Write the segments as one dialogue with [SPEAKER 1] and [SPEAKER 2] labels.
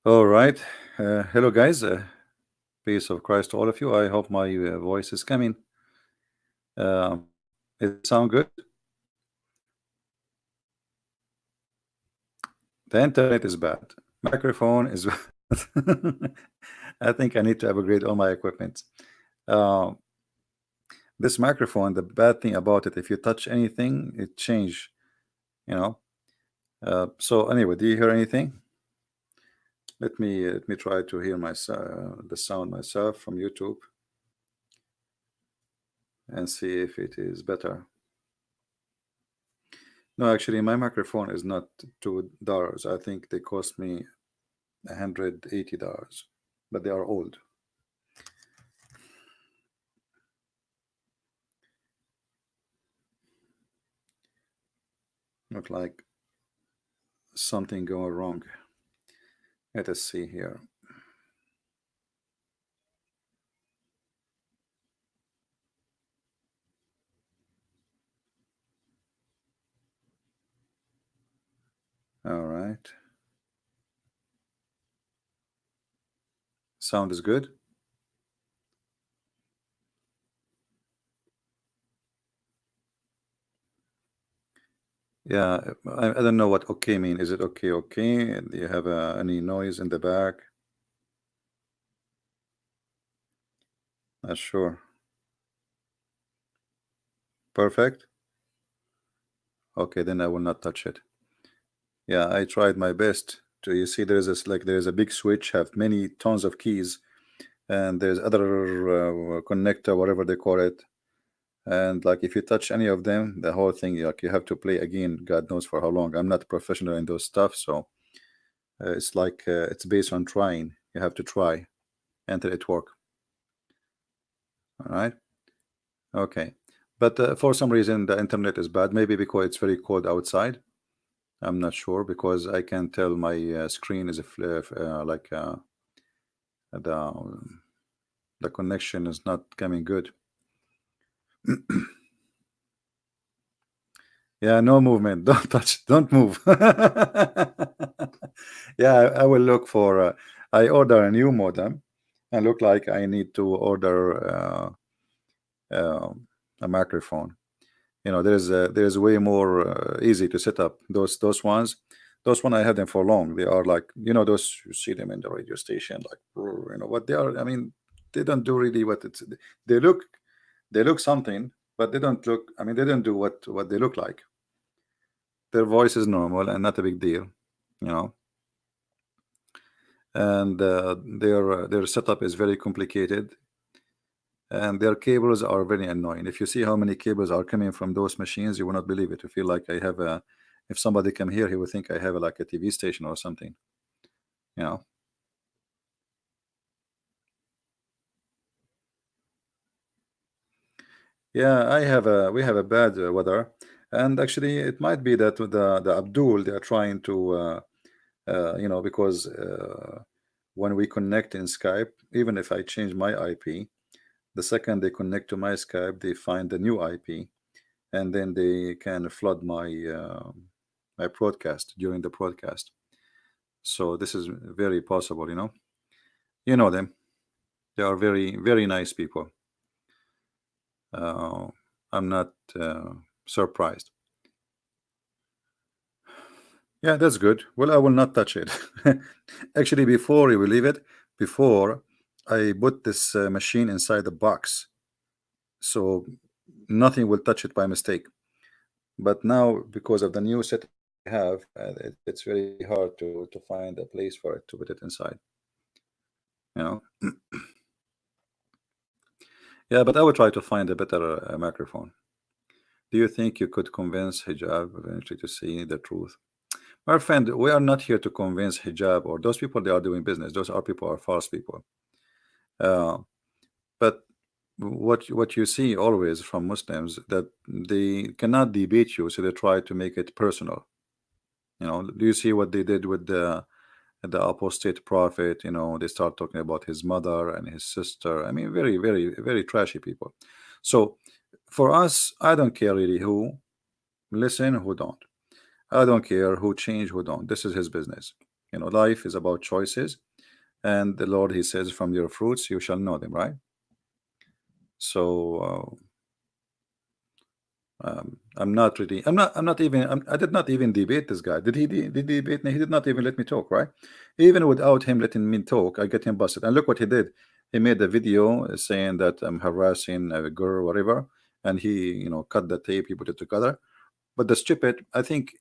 [SPEAKER 1] All right. Hello, guys. Peace of Christ to all of you. I hope my voice is coming. It sound good? The internet is bad. Microphone is bad. I think I need to upgrade all my equipment. Uh, this microphone, the bad thing about it, if you touch anything, it change. You know. So anyway, do you hear anything? Let me try to hear my the sound myself from YouTube and see if it is better. No, actually, my microphone is not $2. I think they cost me $180, but they are old. Look like something going wrong. Let us see here. All right. Sound is good. Yeah, I don't know what okay mean. Is it okay? Okay. Do you have any noise in the back? Not sure. Perfect. Okay, then I will not touch it. Yeah, I tried my best to. You see, there's this like there's a big switch, have many tons of keys, and there's other connector, whatever they call it. And like if you touch any of them, the whole thing, like you have to play again. God knows for how long. I'm not a professional in those stuff, so it's like it's based on trying. You have to try until it work. All right. Okay. But for some reason, the internet is bad. Maybe because it's very cold outside. I'm not sure because I can tell my screen is a like the the connection is not coming good. Yeah, no movement. Don't touch. Don't move. Yeah, I will look for. I order a new modem, and look like I need to order uh, a microphone. There's way more easy to set up those ones. Those one I had them for long. They are like those you see them in the radio station like what they are. I mean, they don't do really what it's. They look they look something, but they don't look. I mean, they don't do what they look like. Their voice is normal and not a big deal, you know. And their setup is very complicated, and their cables are very annoying. If you see how many cables are coming from those machines, you will not believe it. You feel like I have a. If somebody come here, he would think I have like a TV station or something, you know. Yeah, I have a. We have a bad weather, and actually, it might be that the Abdul they are trying to, because when we connect in Skype, even if I change my IP, the second they connect to my Skype, they find the new IP, and then they can flood my broadcast during the broadcast. So this is very possible, you know. You know them; they are very very nice people. Uh, I'm not surprised. Yeah, that's good. Well, I will not touch it. Actually, before you believe it, before I put this machine inside the box, so nothing will touch it by mistake. But now, because of the new set I have, it's very hard to find a place for it to put it inside. You know. Yeah, but I will try to find a better microphone. Do you think you could convince hijab eventually to see the truth? My friend, we are not here to convince hijab or those people. They are doing business. Those are people are false people. Uh, but what you see always from Muslims that they cannot debate you, so they try to make it personal. You know, do you see what they did with the apostate prophet? You know, they start talking about his mother and his sister. I mean, very, very, very trashy people. So for us, I don't care really who listen, who don't. I don't care who change, who don't. This is his business. You know, life is about choices, and the Lord, He says, from your fruits you shall know them, right? So I'm not really, I'm not even, I did not even debate this guy. Did did he debate me? He did not even let me talk, right? Even without him letting me talk, I get him busted. And look what he did. He made a video saying that I'm harassing a girl or whatever, and he, you know, cut the tape, he put it together. But the stupid, I think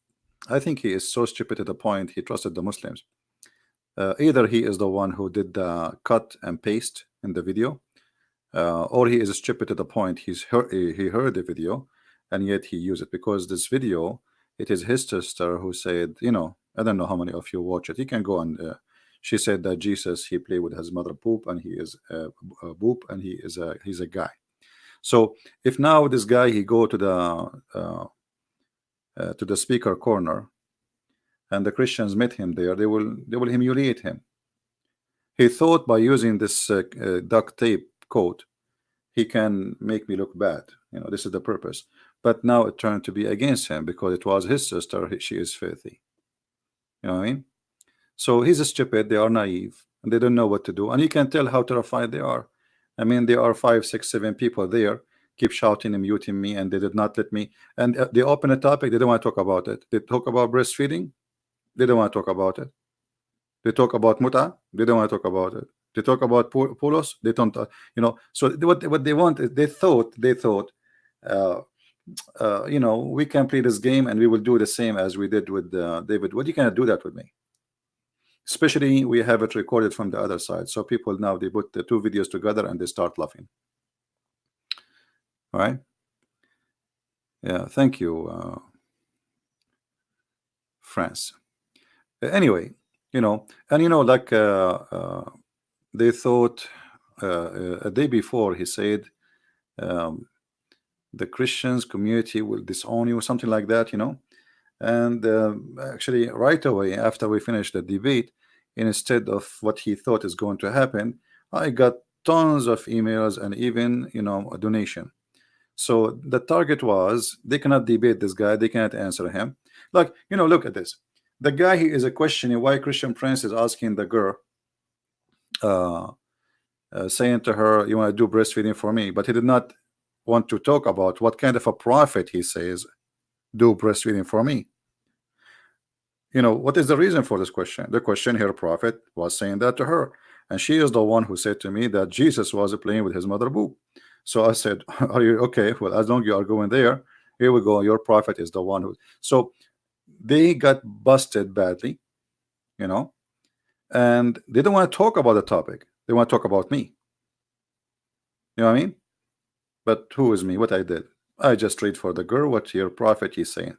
[SPEAKER 1] he is so stupid to the point he trusted the Muslims. Either he is the one who did the cut and paste in the video, or he is stupid to the point he heard the video and yet he used it, because this video, it is his sister who said, you know, I don't know how many of you watch it. You can go and she said that Jesus, he played with his mother poop and he is a boop and he's a guy. So if now this guy he go to the speaker corner and the Christians met him there, they will humiliate him. He thought by using this duct tape coat he can make me look bad. You know, this is the purpose. But now it turned to be against him because it was his sister. She is filthy. You know what I mean? So he's stupid. They are naive and they don't know what to do. And you can tell how terrified they are. I mean, there are 5, 6, 7 people there, keep shouting and muting me, and they did not let me. And they open a topic. They don't want to talk about it. They talk about breastfeeding. They don't want to talk about it. They talk about muta. They don't want to talk about it. They talk about polos. They don't, you know. So what they want is they thought, you know, we can play this game and we will do the same as we did with David. What, you cannot do that with me. Especially we have it recorded from the other side. So people now they put the 2 videos together and they start laughing. All right. Yeah. Thank you, France. Anyway, you know, and you know, like they thought a day before he said the Christians community will disown you, something like that, you know. And actually right away after we finished the debate, instead of what he thought is going to happen, I got tons of emails and even, you know, a donation. So the target was they cannot debate this guy, they cannot answer him. Like, you know, look at this. The guy he is a questioning why Christian Prince is asking the girl saying to her, you want to do breastfeeding for me, but he did not want to talk about what kind of a prophet he says do breastfeeding for me. You know, what is the reason for this question? The question here, prophet was saying that to her, and she is the one who said to me that Jesus was playing with his mother boob. So I said, are you okay? Well, as long as you are going there, here we go, your prophet is the one who. So they got busted badly, you know, and they don't want to talk about the topic, they want to talk about me. You know what I mean? But who is me? What I did, I just read for the girl what your prophet is saying.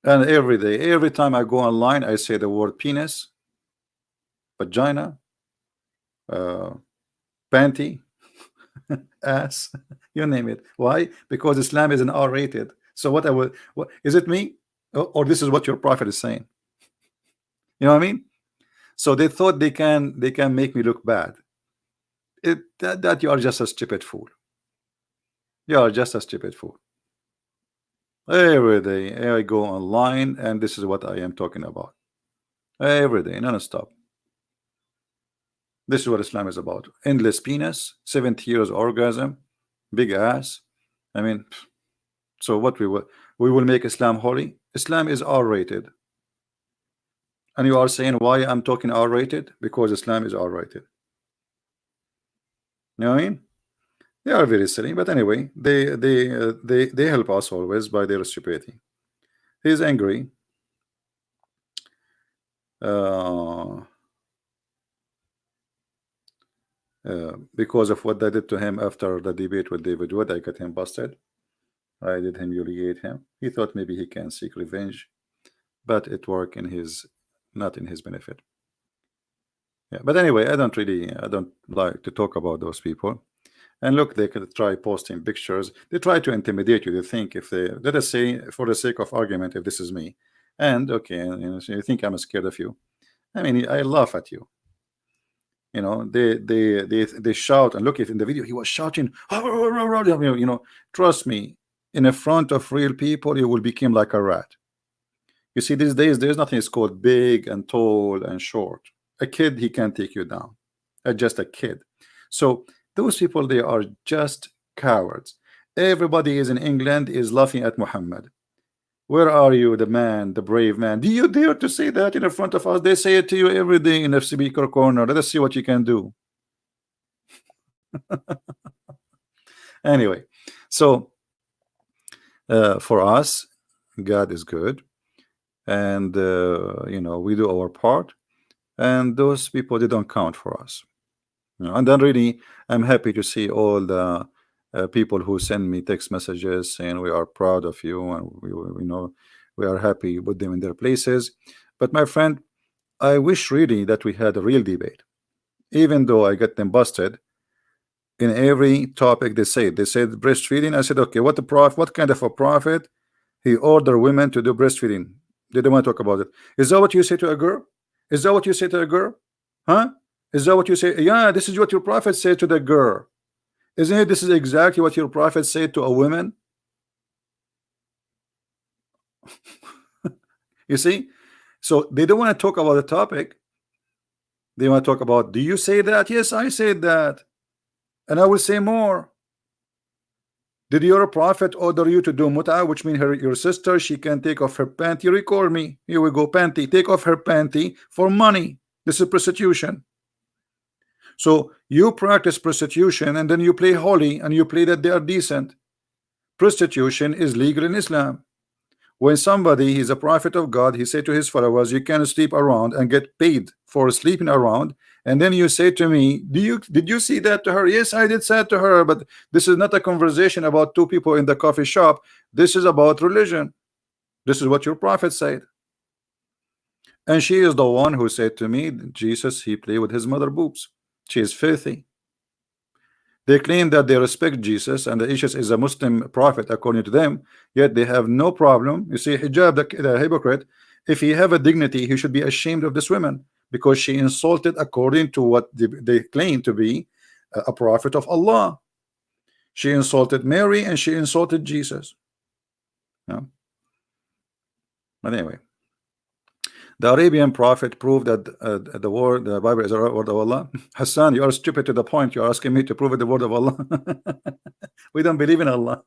[SPEAKER 1] And every day, every time I go online, I say the word penis, vagina, panty, ass, you name it. Why? Because Islam is an R-rated. So what I will, what is it me? Or this is what your prophet is saying? You know what I mean? So they thought they can make me look bad. That you are just a stupid fool. You are just a stupid fool. Every day I go online and this is what I am talking about. Every day, non-stop. This is what Islam is about. Endless penis, 70 years orgasm, big ass. I mean, so what we will make Islam holy? Islam is R-rated. And you are saying why I'm talking R-rated? Because Islam is R-rated. You know what I mean? They are very silly, but anyway, they help us always by their stupidity. He's angry. Because of what I did to him after the debate with David Wood, I got him busted. I did humiliate him. He thought maybe he can seek revenge, but it worked in his, not in his benefit. Yeah, but anyway, I don't like to talk about those people. And look, they could try posting pictures. They try to intimidate you. They think if they, let us say, for the sake of argument, if this is me, and okay, you know, so you think I'm scared of you. I mean, I laugh at you. You know, they shout, and look, if in the video he was shouting, you know, trust me, in the front of real people, you will become like a rat. You see, these days there's nothing is called big and tall and short. A kid, he can't take you down. Just a kid. So those people, they are just cowards. Everybody is in England is laughing at Muhammad. Where are you, the man, the brave man? Do you dare to say that in front of us? They say it to you every day in the speaker corner. Let us see what you can do. Anyway, so for us, God is good, and you know, we do our part, and those people, they don't count for us. You know, and then really, I'm happy to see all the people who send me text messages saying we are proud of you, and we know we are happy with them in their places. But my friend, I wish really that we had a real debate. Even though I get them busted in every topic, they said breastfeeding. I said, okay, what kind of a prophet he ordered women to do breastfeeding? They don't want to talk about it. Is that what you say to a girl? Is that what you say to a girl? Huh? Is that what you say? Yeah, this is what your prophet said to the girl. Isn't it? This is exactly what your prophet said to a woman. You see? So they don't want to talk about the topic. They want to talk about, do you say that? Yes, I said that. And I will say more. Did your prophet order you to do mut'ah, which means your sister, she can take off her panty? Record me. Here we go, panty. Take off her panty for money. This is prostitution. So you practice prostitution and then you play holy and you play that they are decent. Prostitution is legal in Islam. When somebody is a prophet of God, he said to his followers, you can sleep around and get paid for sleeping around. And then you say to me, did you see that to her? Yes, I did say it to her, but this is not a conversation about two people in the coffee shop. This is about religion. This is what your prophet said. And she is the one who said to me, Jesus, he played with his mother boobs. She is filthy. They claim that they respect Jesus and that Jesus is a Muslim prophet according to them, yet they have no problem. You see, hijab, the hypocrite, if he have a dignity, he should be ashamed of this woman because she insulted according to what they claim to be a prophet of Allah. She insulted Mary and she insulted Jesus. Yeah. But anyway, the Arabian prophet proved that the Bible is the word of Allah. Hassan, you are stupid to the point. You are asking me to prove it the word of Allah. We don't believe in Allah.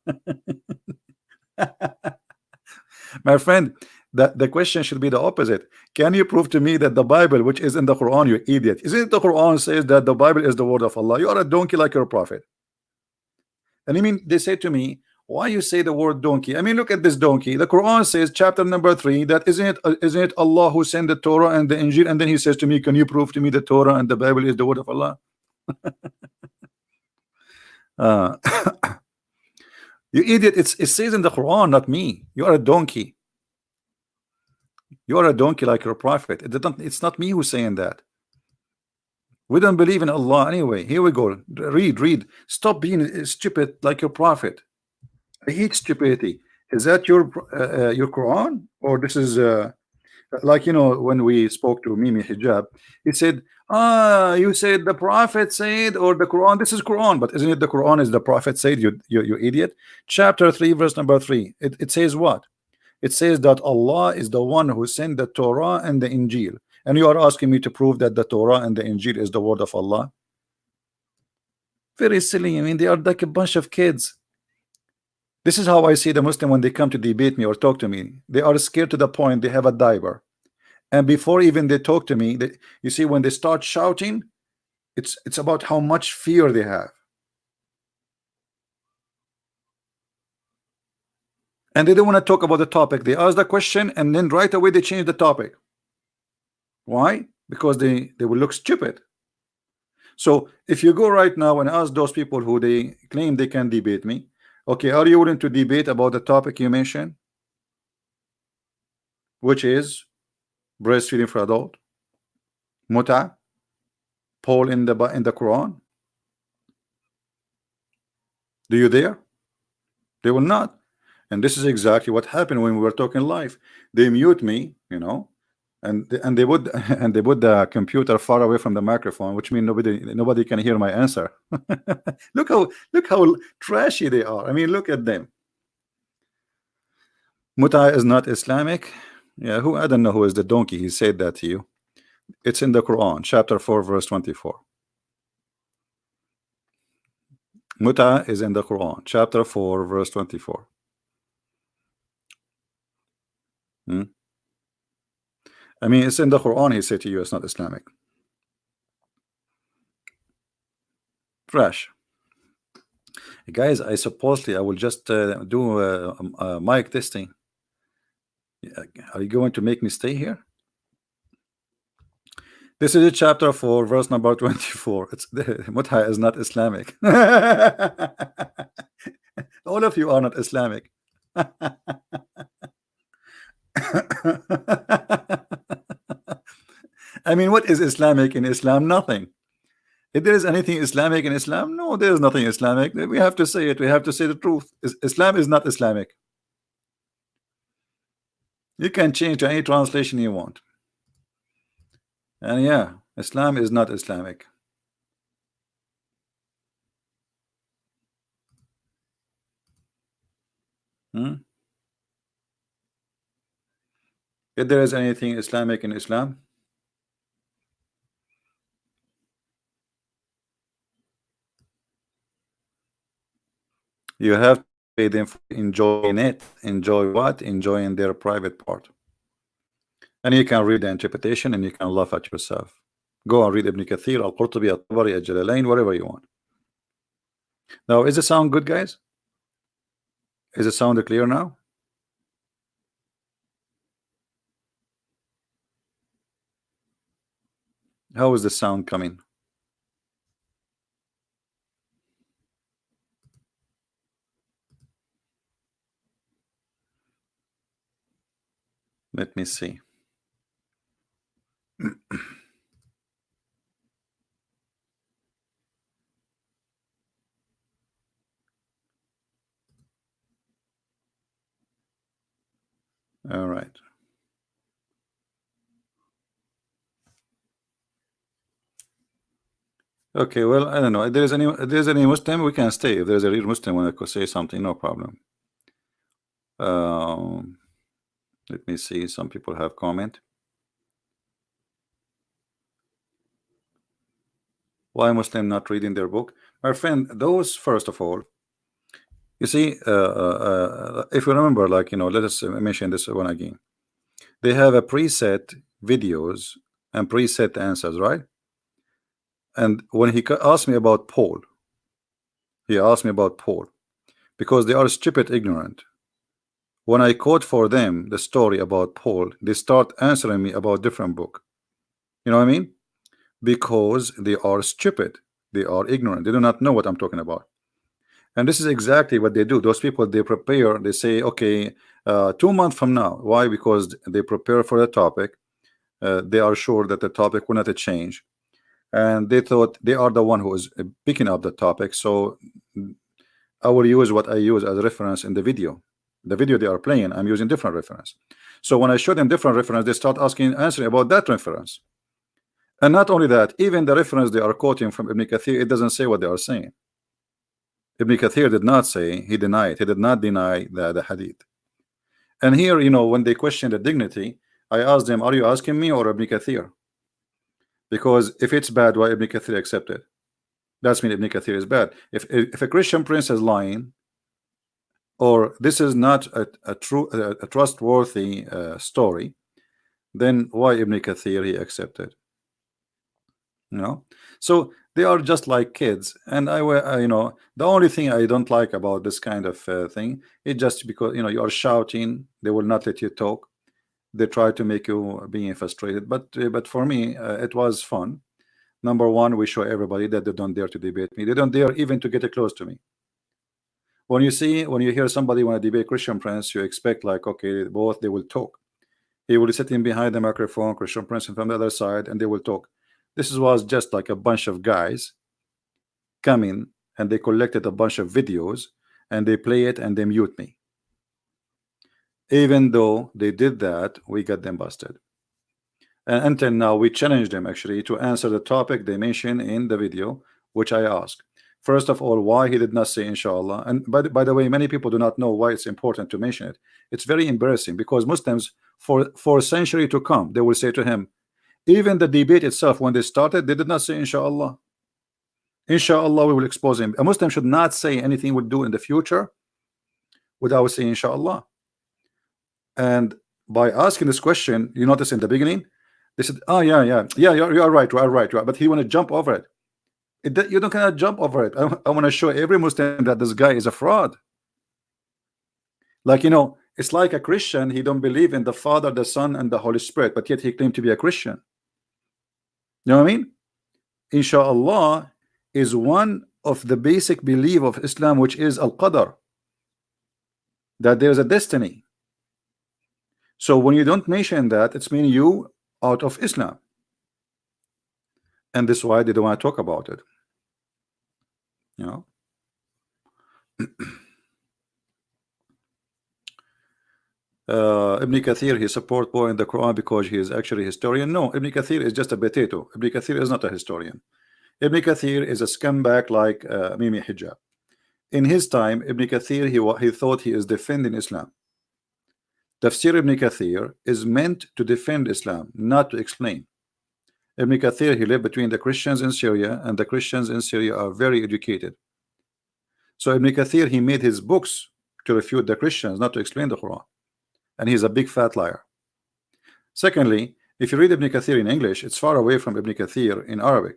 [SPEAKER 1] My friend, the question should be the opposite. Can you prove to me that the Bible, which is in the Quran, you idiot? Isn't it the Quran says that the Bible is the word of Allah? You are a donkey like your prophet. And I mean, they say to me, why you say the word donkey? I mean, look at this donkey. The Quran says, chapter number 3, that isn't it Allah who sent the Torah and the Injil? And then he says to me, can you prove to me the Torah and the Bible is the word of Allah? You idiot! It says in the Quran, not me. You are a donkey. You are a donkey like your prophet. It's not me who's saying that. We don't believe in Allah anyway. Here we go. Read. Stop being stupid like your prophet. I hate stupidity. Is that your Quran, or this is like, you know, when we spoke to Mimi Hijab, he said, you said the prophet said, or the Quran? This is Quran, but isn't it the Quran is the prophet said? You idiot. Chapter 3, verse number 3. It says what? It says that Allah is the one who sent the Torah and the Injil, and you are asking me to prove that the Torah and the Injil is the word of Allah. Very silly. I mean, they are like a bunch of kids. This is how I see the Muslim when they come to debate me or talk to me. They are scared to the point they have a diaper. And before even they talk to me, you see, when they start shouting, it's about how much fear they have. And they don't want to talk about the topic. They ask the question and then right away they change the topic. Why? Because they will look stupid. So if you go right now and ask those people who they claim they can debate me, okay, are you willing to debate about the topic you mentioned, which is breastfeeding for adult, mut'ah, Paul in the Quran? Do you dare? They will not. And this is exactly what happened when we were talking live. They mute me, you know, and they would and they put the computer far away from the microphone, which means nobody can hear my answer. look how trashy they are. I mean, look at them. Mut'ah is not Islamic. Yeah, who, I don't know who is the donkey. He said that to you. It's in the Quran, chapter 4, verse 24. Muta is in the Quran, chapter 4, verse 24. Hmm? I mean, it's in the Quran. He said to you, it's not Islamic. Trash. Guys, I supposedly I will just do mic testing. Are you going to make me stay here? This is a chapter 4, verse number 24. It's Mutha is not Islamic. All of you are not Islamic. I mean, what is Islamic in Islam? Nothing. If there is anything Islamic in Islam, no, there is nothing Islamic. We have to say it. We have to say the truth. Islam is not Islamic. You can change to any translation you want. And yeah, Islam is not Islamic. If there is anything Islamic in Islam, you have to pay them for enjoying it. Enjoy what? Enjoying their private part. And you can read the interpretation and you can laugh at yourself. Go and read Ibn Kathir, Al-Qurtubi, Al-Tabari, Al-Jalalain, whatever you want. Now, is the sound good, guys? Is the sound clear now? How is the sound coming? Let me see. All right. Okay, well, I don't know. If there's any Muslim, we can stay. If there's a real Muslim want to say something, no problem. Let me see. Some people have comment. Why Muslim not reading their book? My friend, those, first of all, you see, if you remember, like, let us mention this one again. They have a preset videos and preset answers, right? And when he asked me about Paul, he asked me about Paul because they are stupid ignorant. When I quote for them the story about Paul, they start answering me about different book. You know what I mean? Because they are stupid, they are ignorant, they do not know what I'm talking about. And this is exactly what they do. Those people, they prepare, they say, okay, 2 months from now. Why? Because they prepare for the topic. They are sure that the topic will not change, and they thought they are the one who is picking up the topic. So I will use what I use as a reference in the video. The video they are playing, I'm using different reference. So when I show them different reference, they start answering about that reference. And not only that, even the reference they are quoting from Ibn Kathir, it doesn't say what they are saying. Ibn Kathir did not say, he denied, he did not deny the hadith. And here, when they question the dignity, I asked them, are you asking me or Ibn Kathir? Because if it's bad, why Ibn Kathir accepted? That's mean Ibn Kathir is bad. If a Christian prince is lying, or this is not a trustworthy story, then why Ibn Kathir he accepted? So they are just like kids. And the only thing I don't like about this kind of thing is just because you are shouting, they will not let you talk. They try to make you being frustrated. But for me, it was fun. Number one, we show everybody that they don't dare to debate me. They don't dare even to get close to me. When you hear somebody want to debate Christian Prince, you expect like, okay, both they will talk. He will sit in behind the microphone, Christian Prince from the other side, and they will talk. This was just like a bunch of guys coming, and they collected a bunch of videos, and they play it and they mute me. Even though they did that, we got them busted. And until now, we challenged them actually to answer the topic they mentioned in the video, which I asked. First of all, why he did not say inshallah. And by the way, many people do not know why it's important to mention it. It's very embarrassing because Muslims for a century to come, they will say to him, even the debate itself, when they started, they did not say inshallah. Inshallah, we will expose him. A Muslim should not say anything he will do in the future without saying inshallah. And by asking this question, you notice in the beginning, they said, oh yeah, you're right, you are right. But he want to jump over it. You don't cannot jump over it. I want to show every Muslim that this guy is a fraud. Like, you know, it's like a Christian, he don't believe in the Father, the Son, and the Holy Spirit, but yet he claimed to be a Christian. You know what I mean? Inshallah is one of the basic belief of Islam, which is al-qadar, that there's a destiny. So when you don't mention that, it's meaning you out of Islam. And this is why they don't want to talk about it. You know? Ibn Kathir, he support more in the Quran because he is actually a historian. No, Ibn Kathir is just a potato. Ibn Kathir is not a historian. Ibn Kathir is a scumbag like Mimi Hijab. In his time, Ibn Kathir, he thought he is defending Islam. Tafsir Ibn Kathir is meant to defend Islam, not to explain. Ibn Kathir, he lived between the Christians in Syria, and the Christians in Syria are very educated. So Ibn Kathir, he made his books to refute the Christians, not to explain the Quran. And he's a big fat liar. Secondly, if you read Ibn Kathir in English, it's far away from Ibn Kathir in Arabic.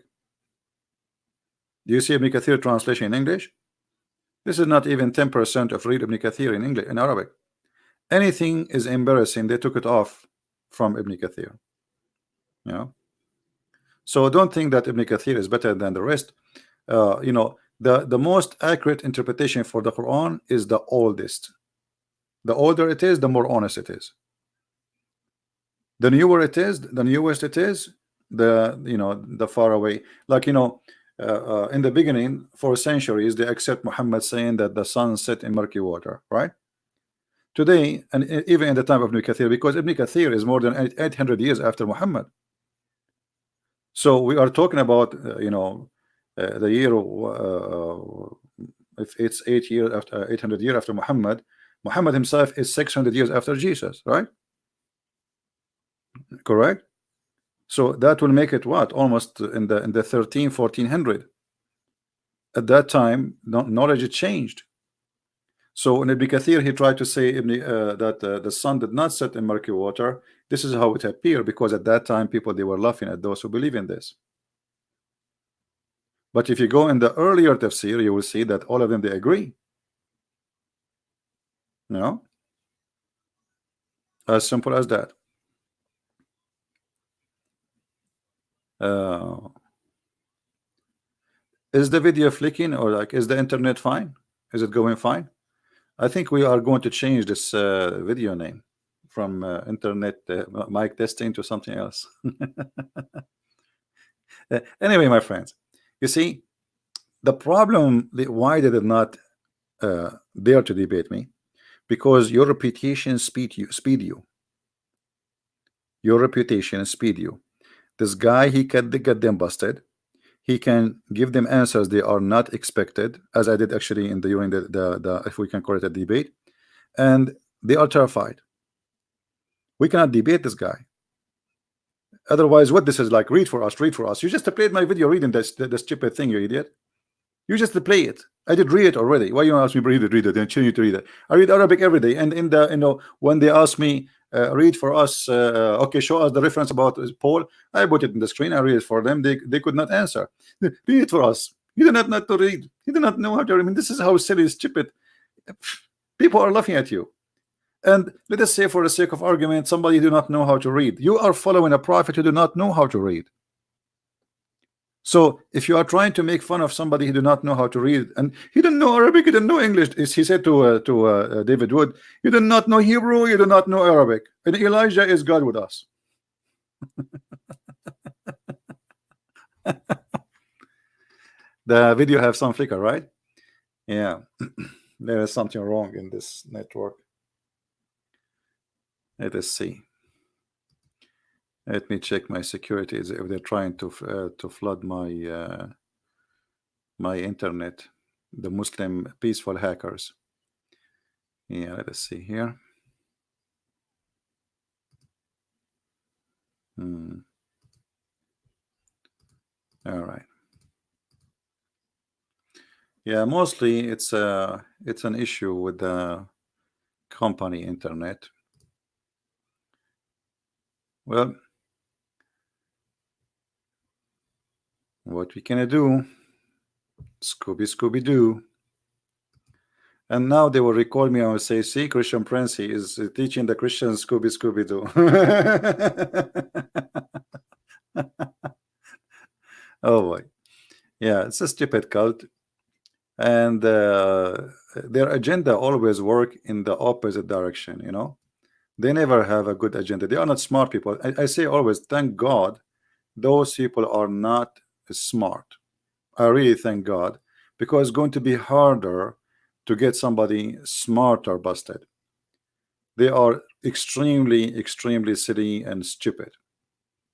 [SPEAKER 1] Do you see Ibn Kathir translation in English? This is not even 10% of read Ibn Kathir in English, in Arabic. Anything is embarrassing, they took it off from Ibn Kathir. You know? So don't think that Ibn Kathir is better than the rest. You know, the most accurate interpretation for the Quran is the oldest. The older it is, the more honest it is. The newer it is, the newest it is, the far away. Like, you know, in the beginning, for centuries, they accept Muhammad saying that the sun set in murky water, right? Today, and even in the time of Ibn Kathir, because Ibn Kathir is more than 800 years after Muhammad. So we are talking about, the year, if it's 800 years after Muhammad, Muhammad himself is 600 years after Jesus, right? Correct. So that will make it what, almost in the 1400. At that time, knowledge changed. So in Ibn Kathir, he tried to say that the sun did not set in murky water. This is how it appeared, because at that time people, they were laughing at those who believe in this. But if you go in the earlier tafsir, you will see that all of them, they agree. No, as simple as that. Is the video flicking, or like, is the internet fine? Is it going fine? I think we are going to change this video name from internet mic testing to something else. Anyway, my friends, you see the problem. Why they did not dare to debate me? Because your reputation speed you. Your reputation speed you. This guy, he can get them busted. He can give them answers they are not expected, as I did actually during the if we can call it a debate, and they are terrified. We cannot debate this guy. Otherwise, what this is like, read for us. You just played my video reading the stupid thing, you idiot. You just play it. I did read it already. Why you ask me read it? Then continue to read it. I read Arabic every day, and in the when they ask me read for us, okay, show us the reference about Paul, I put it in the screen. I read it for them. They could not answer. Read it for us. You do not know to read. You do not know how to read. I mean, this is how silly, stupid people are laughing at you. And let us say, for the sake of argument, somebody do not know how to read. You are following a prophet who do not know how to read. So if you are trying to make fun of somebody who do not know how to read, and he didn't know Arabic, he didn't know English, he said to David Wood, you do not know Hebrew, you do not know Arabic, and Elijah is God with us. The video have some flicker, right? Yeah. There is something wrong in this network. Let us see. Let me check my security if they're trying to flood my my internet, the Muslim peaceful hackers. Yeah, let us see here. All right. Yeah, mostly it's an issue with the company internet. Well, what we can do? Scooby Doo. And now they will recall me and will say, see, Christian Prince, he is teaching the Christians Scooby Doo. Oh boy. Yeah, it's a stupid cult. And their agenda always work in the opposite direction, you know. They never have a good agenda. They are not smart people. I say always, thank God those people are not smart. I really thank God, because it's going to be harder to get somebody smarter busted. They are extremely silly and stupid,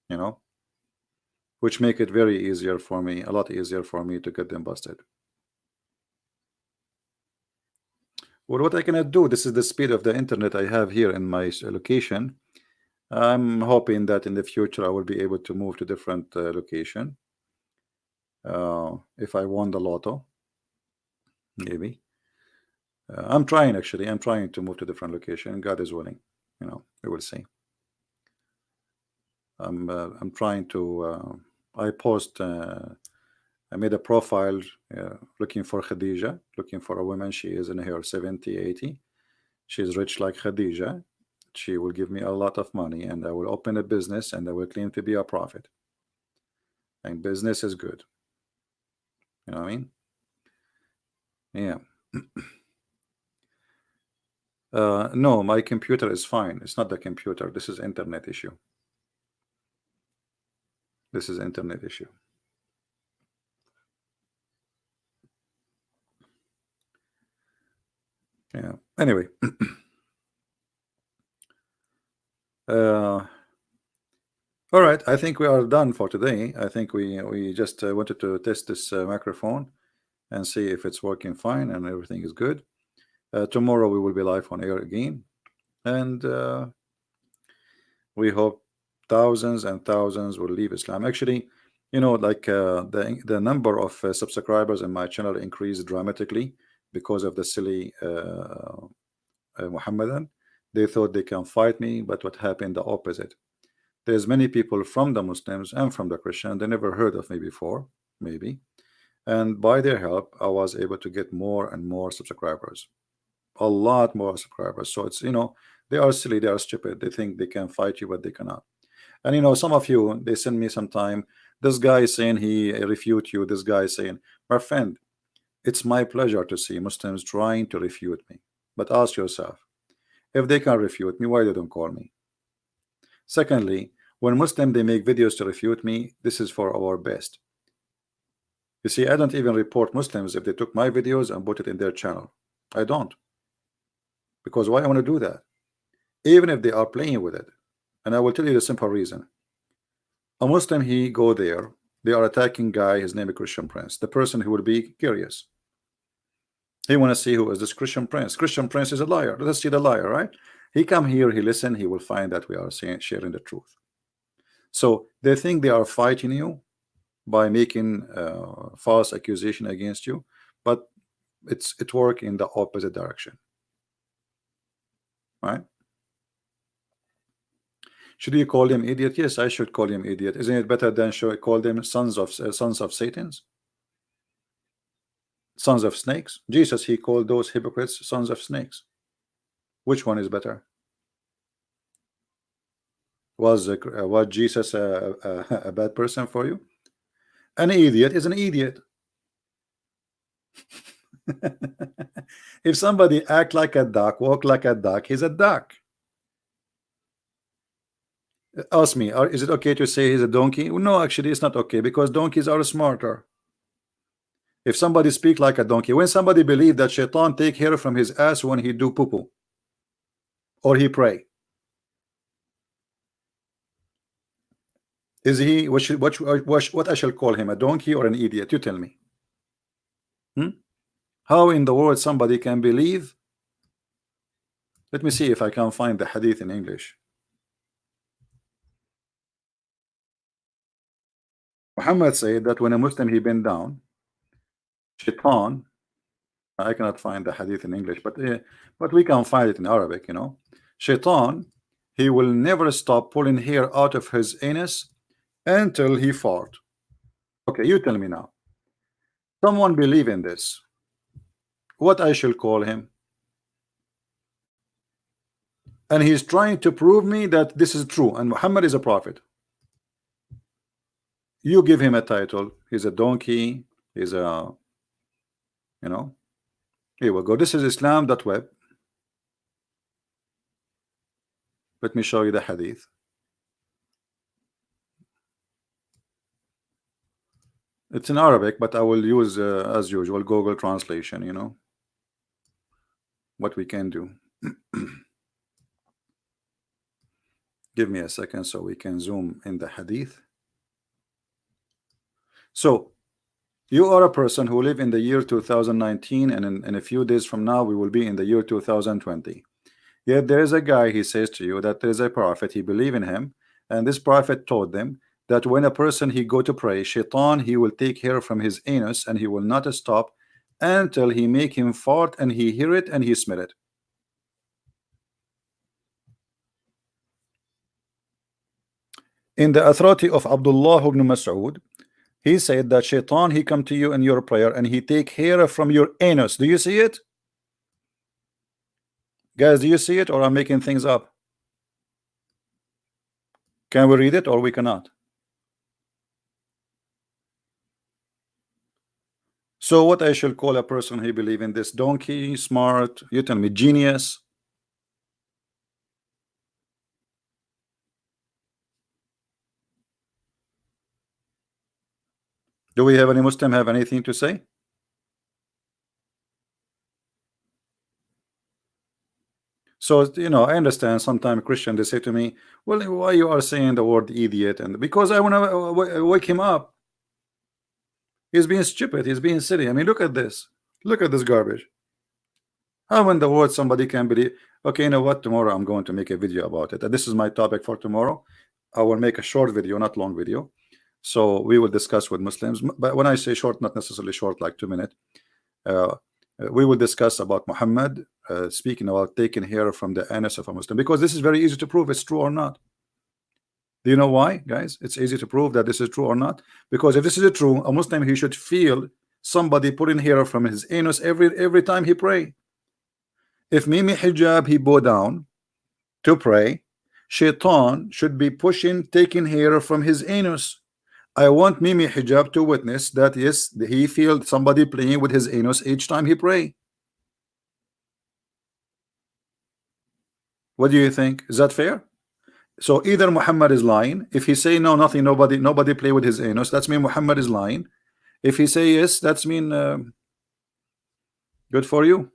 [SPEAKER 1] you know, which make it very easier for me, a lot easier for me to get them busted. Well, what I cannot do, this is the speed of the internet I have here in my location. I'm hoping that in the future I will be able to move to different location. If I won the lotto, maybe. I'm trying, actually. I'm trying to move to different location. God is willing. You know, we will see. I'm trying to. I post. I made a profile looking for Khadija, looking for a woman. She is in her 70, 80. She's rich like Khadija. She will give me a lot of money, and I will open a business, and I will claim to be a prophet. And business is good. You know what I mean? Yeah. No, my computer is fine. It's not the computer. This is internet issue. This is internet issue. Yeah. Anyway. All right. I think we are done for today. I think we just wanted to test this microphone and see if it's working fine and everything is good. Tomorrow we will be live on air again, and we hope thousands and thousands will leave Islam. Actually, you know, like the number of subscribers in my channel increased dramatically because of the silly Muhammadan. They thought they can fight me, but what happened? The opposite. There's many people from the Muslims and from the Christian. They never heard of me before, maybe, and by their help, I was able to get more and more subscribers, a lot more subscribers. So it's, you know, they are silly, they are stupid. They think they can fight you, but they cannot. And you know, some of you, they send me sometime, this guy is saying he refute you, this guy is saying, my friend, it's my pleasure to see Muslims trying to refute me. But ask yourself, if they can refute me, why they don't call me? Secondly, when Muslim they make videos to refute me, this is for our best. You see, I don't even report Muslims if they took my videos and put it in their channel. I don't. Because why I want to do that? Even if they are playing with it. And I will tell you the simple reason. A Muslim, he go there, they are attacking guy, his name is Christian Prince. The person who will be curious. He want to see who is this Christian Prince. Christian Prince is a liar. Let's see the liar, right? He come here, he listen, he will find that we are saying, sharing the truth. So they think they are fighting you by making false accusation against you, but it work in the opposite direction, right? Should you call them idiot? Yes, I should call them idiot. Isn't it better than call them sons of Satans, sons of snakes? Jesus, he called those hypocrites sons of snakes. Which one is better? Was Jesus a bad person for you? An idiot is an idiot. If somebody act like a duck, walk like a duck, he's a duck. Ask me, is it okay to say he's a donkey? No, actually it's not okay, because donkeys are smarter. If somebody speak like a donkey, when somebody believe that shaitan take hair from his ass when he do poo-poo or he pray, is he what I shall call him, a donkey or an idiot? You tell me. How in the world somebody can believe? Let me see if I can find the hadith in English. Muhammad said that when a Muslim he bent down, shaitan, I cannot find the hadith in English, but we can find it in Arabic, you know. Shaitan, he will never stop pulling hair out of his anus until he fart. Okay, you tell me now. Someone believe in this. What I shall call him? And he's trying to prove me that this is true and Muhammad is a prophet. You give him a title. He's a donkey. He's a, you know. Here we go. This is Islam.web. Let me show you the hadith. It's in Arabic, but I will use, as usual, Google translation, you know, what we can do. Give me a second so we can zoom in the hadith. So, you are a person who live in the year 2019, and in a few days from now, we will be in the year 2020. Yet there is a guy, he says to you that there is a prophet, he believe in him, and this prophet told them that when a person he go to pray, shaitan, he will take hair from his anus and he will not stop until he make him fart and he hear it and he smell it. In the authority of Abdullah ibn Mas'ud, he said that shaitan, he come to you in your prayer and he take hair from your anus. Do you see it? Guys, do you see it, or I'm making things up? Can we read it or we cannot? So what I shall call a person who believe in this? Donkey, smart, you tell me, genius? Do we have any Muslim have anything to say? So, you know, I understand sometimes Christian, they say to me, well, why you are saying the word idiot? And because I want to wake him up. He's being stupid. He's being silly. I mean, look at this. Look at this garbage. How in the world somebody can believe? Okay, you know what? Tomorrow I'm going to make a video about it. And this is my topic for tomorrow. I will make a short video, not long video. So we will discuss with Muslims. But when I say short, not necessarily short, like 2 minutes. We will discuss about Muhammad speaking about taking hair from the anus of a Muslim, because this is very easy to prove it's true or not. Do you know why, guys? It's easy to prove that this is true or not, because if this is true, a Muslim, he should feel somebody putting hair from his anus every time he pray. If Mimi Hijab he bow down to pray, shaitan should be pushing, taking hair from his anus. I want Mimi Hijab to witness that yes, he feel somebody playing with his anus each time he pray. What do you think? Is that fair? So either Muhammad is lying. If he say no, nothing, nobody play with his anus, that's mean Muhammad is lying. If he say yes, that's mean good for you.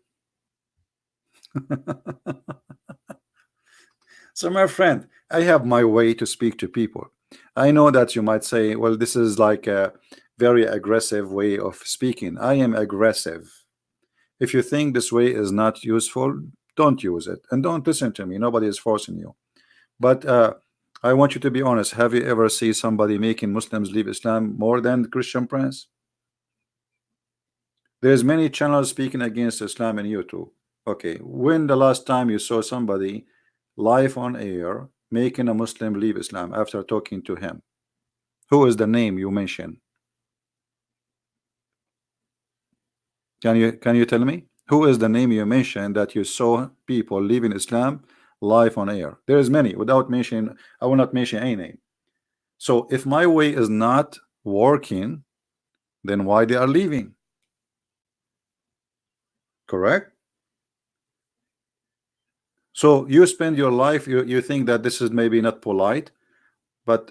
[SPEAKER 1] So my friend, I have my way to speak to people. I know that you might say, well, this is like a very aggressive way of speaking. I am aggressive. If you think this way is not useful, don't use it and don't listen to me. Nobody is forcing you. But I want you to be honest. Have you ever seen somebody making Muslims leave Islam more than Christian Prince? There's many channels speaking against Islam in YouTube. Okay, when the last time you saw somebody live on air making a Muslim leave Islam after talking to him? Who is the name you mentioned? Can you tell me who is the name you mentioned that you saw people leaving Islam live on air? There is many. Without mentioning, I will not mention any name. So if my way is not working, then why they are leaving? Correct? So you spend your life, you think that this is maybe not polite, but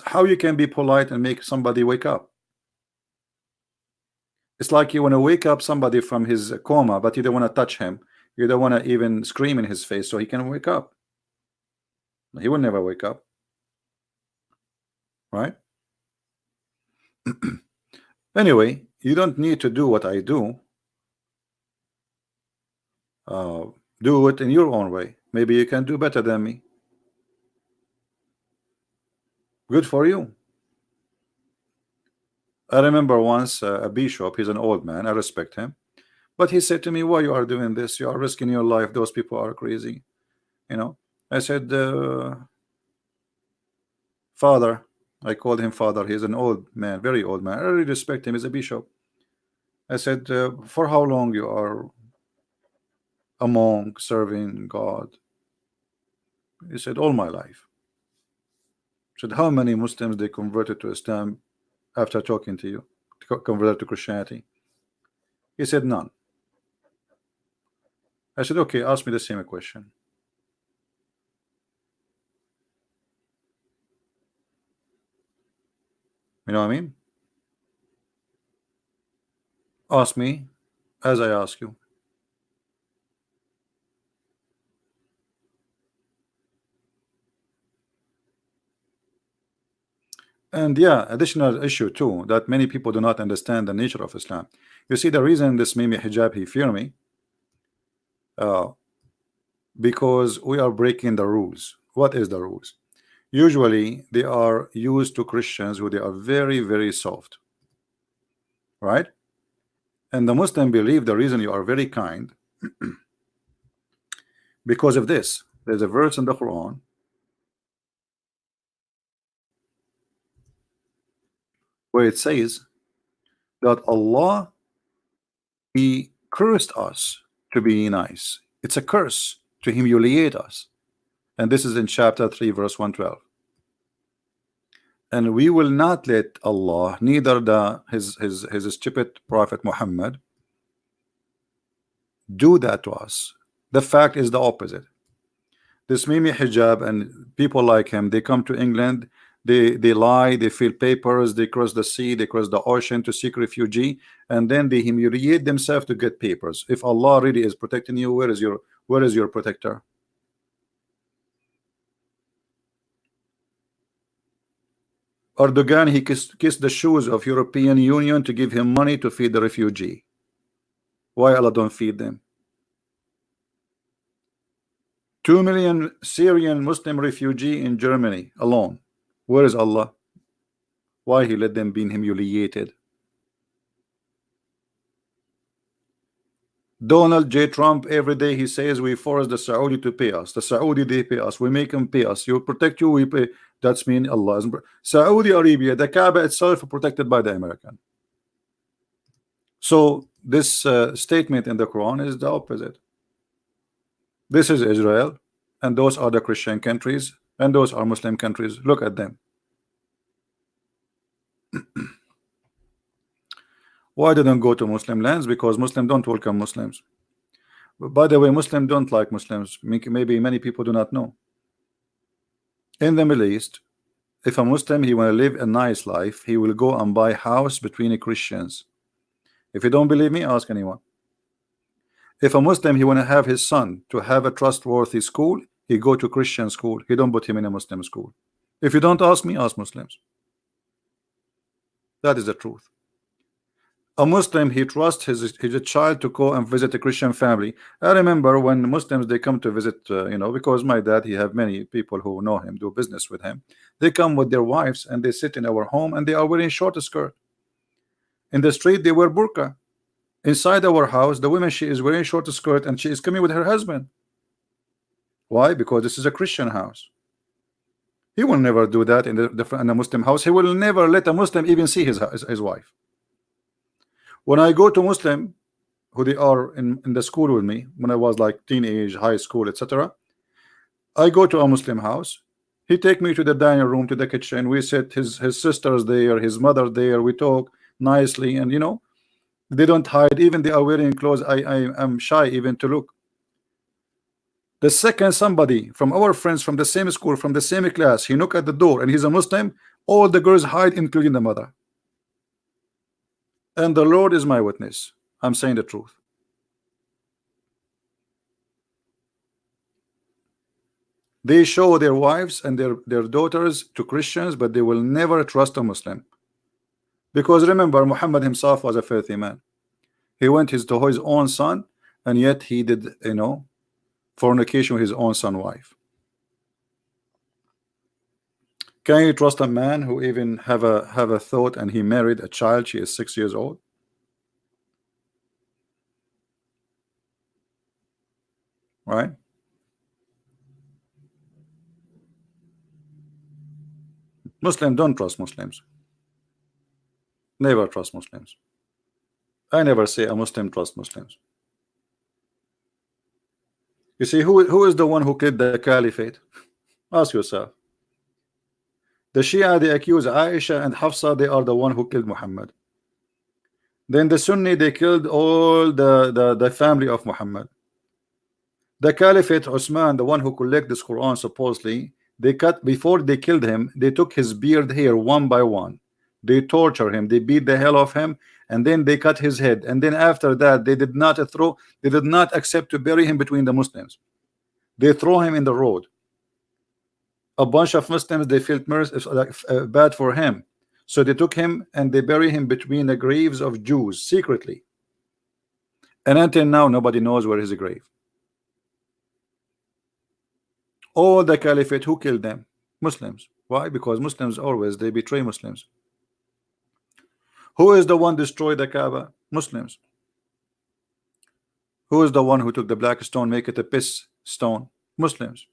[SPEAKER 1] how you can be polite and make somebody wake up? It's like you want to wake up somebody from his coma, but you don't want to touch him. You don't want to even scream in his face so he can wake up. He will never wake up, right? Anyway, you don't need to do what I do. Do it in your own way. Maybe you can do better than me. Good for you. I remember once a bishop, he's an old man, I respect him, but he said to me, why you are doing this? You are risking your life. Those people are crazy. You know, I said, Father, I called him Father. He's an old man, very old man. I really respect him. He's a bishop. I said, for how long you are a monk serving God? He said, all my life. I said, how many Muslims they converted to Islam after talking to you, converted to Christianity? He said, none. I said, okay, ask me the same question. You know what I mean? Ask me as I ask you. And yeah, additional issue too, that many people do not understand the nature of Islam. You see, the reason this Mimi hijab he fear me, because we are breaking the rules. What is the rules? Usually they are used to Christians who they are very, very soft, right? And the Muslim believe the reason you are very kind because of this. There's a verse in the Quran where it says that Allah, he cursed us to be nice. It's a curse to humiliate us. And this is in chapter 3 verse 112. And we will not let Allah, neither his stupid prophet Muhammad, do that to us. The fact is the opposite. This Mimi hijab and people like him, they come to England, they lie, they fill papers, they cross the sea, they cross the ocean to seek refugee, and then they humiliate themselves to get papers. If Allah really is protecting you, where is your protector? Erdogan, he kissed the shoes of European Union to give him money to feed the refugee. Why Allah don't feed them? 2 million Syrian Muslim refugee in Germany alone. Where is Allah? Why he let them be humiliated? Donald J. Trump, every day he says we force the Saudi to pay us. The Saudi, they pay us. We make them pay us. You protect you, we pay. That's mean Allah. Saudi Arabia, the Kaaba itself protected by the American. So this statement in the Quran is the opposite. This is Israel, and those are the Christian countries, and those are Muslim countries. Look at them. Why didn't go to Muslim lands? Because Muslims don't welcome Muslims. But by the way, Muslims don't like Muslims. Maybe many people do not know. In the Middle East, if a Muslim he want to live a nice life, he will go and buy house between the Christians. If you don't believe me, ask anyone. If a Muslim he want to have his son to have a trustworthy school, he go to Christian school. He don't put him in a Muslim school. If you don't ask me, ask Muslims. That is the truth. A Muslim he trusts his child to go and visit a Christian family. I remember when Muslims they come to visit, because my dad he have many people who know him, do business with him. They come with their wives and they sit in our home and they are wearing short skirt. In the street they wear burqa. Inside our house, the woman she is wearing short skirt and she is coming with her husband. Why? Because this is a Christian house. He will never do that in a Muslim house. He will never let a Muslim even see his wife. When I go to Muslim who they are in the school with me, when I was like teenage, high school, etc., I go to a Muslim house. He take me to the dining room, to the kitchen. We sit, his sisters there, his mother there. We talk nicely, and they don't hide. Even they are wearing clothes. I am shy even to look. The second somebody from our friends from the same school, from the same class, he knock at the door and he's a Muslim, all the girls hide, including the mother. And the Lord is my witness. I'm saying the truth. They show their wives and their daughters to Christians, but they will never trust a Muslim. Because remember, Muhammad himself was a filthy man. He went to his own son and yet he did, fornication with his own son wife. Can you trust a man who even have a thought and he married a child, she is 6 years old? Right? Muslims don't trust Muslims. Never trust Muslims. I never say a Muslim trust Muslims. You see, who is the one who killed the caliphate? Ask yourself. The Shia, they accuse Aisha and Hafsa, they are the one who killed Muhammad. Then the Sunni, they killed all the family of Muhammad. The caliphate, Osman, the one who collected this Quran, supposedly, they cut, before they killed him, they took his beard hair one by one. They torture him, they beat the hell of him, and then they cut his head. And then after that, they did not accept to bury him between the Muslims. They throw him in the road. A bunch of Muslims, they felt bad for him, so they took him and they bury him between the graves of Jews secretly. And until now, nobody knows where is the grave. All the caliphate, who killed them? Muslims. Why? Because Muslims always, they betray Muslims. Who is the one destroyed the Kaaba? Muslims. Who is the one who took the black stone, make it a piss stone? Muslims.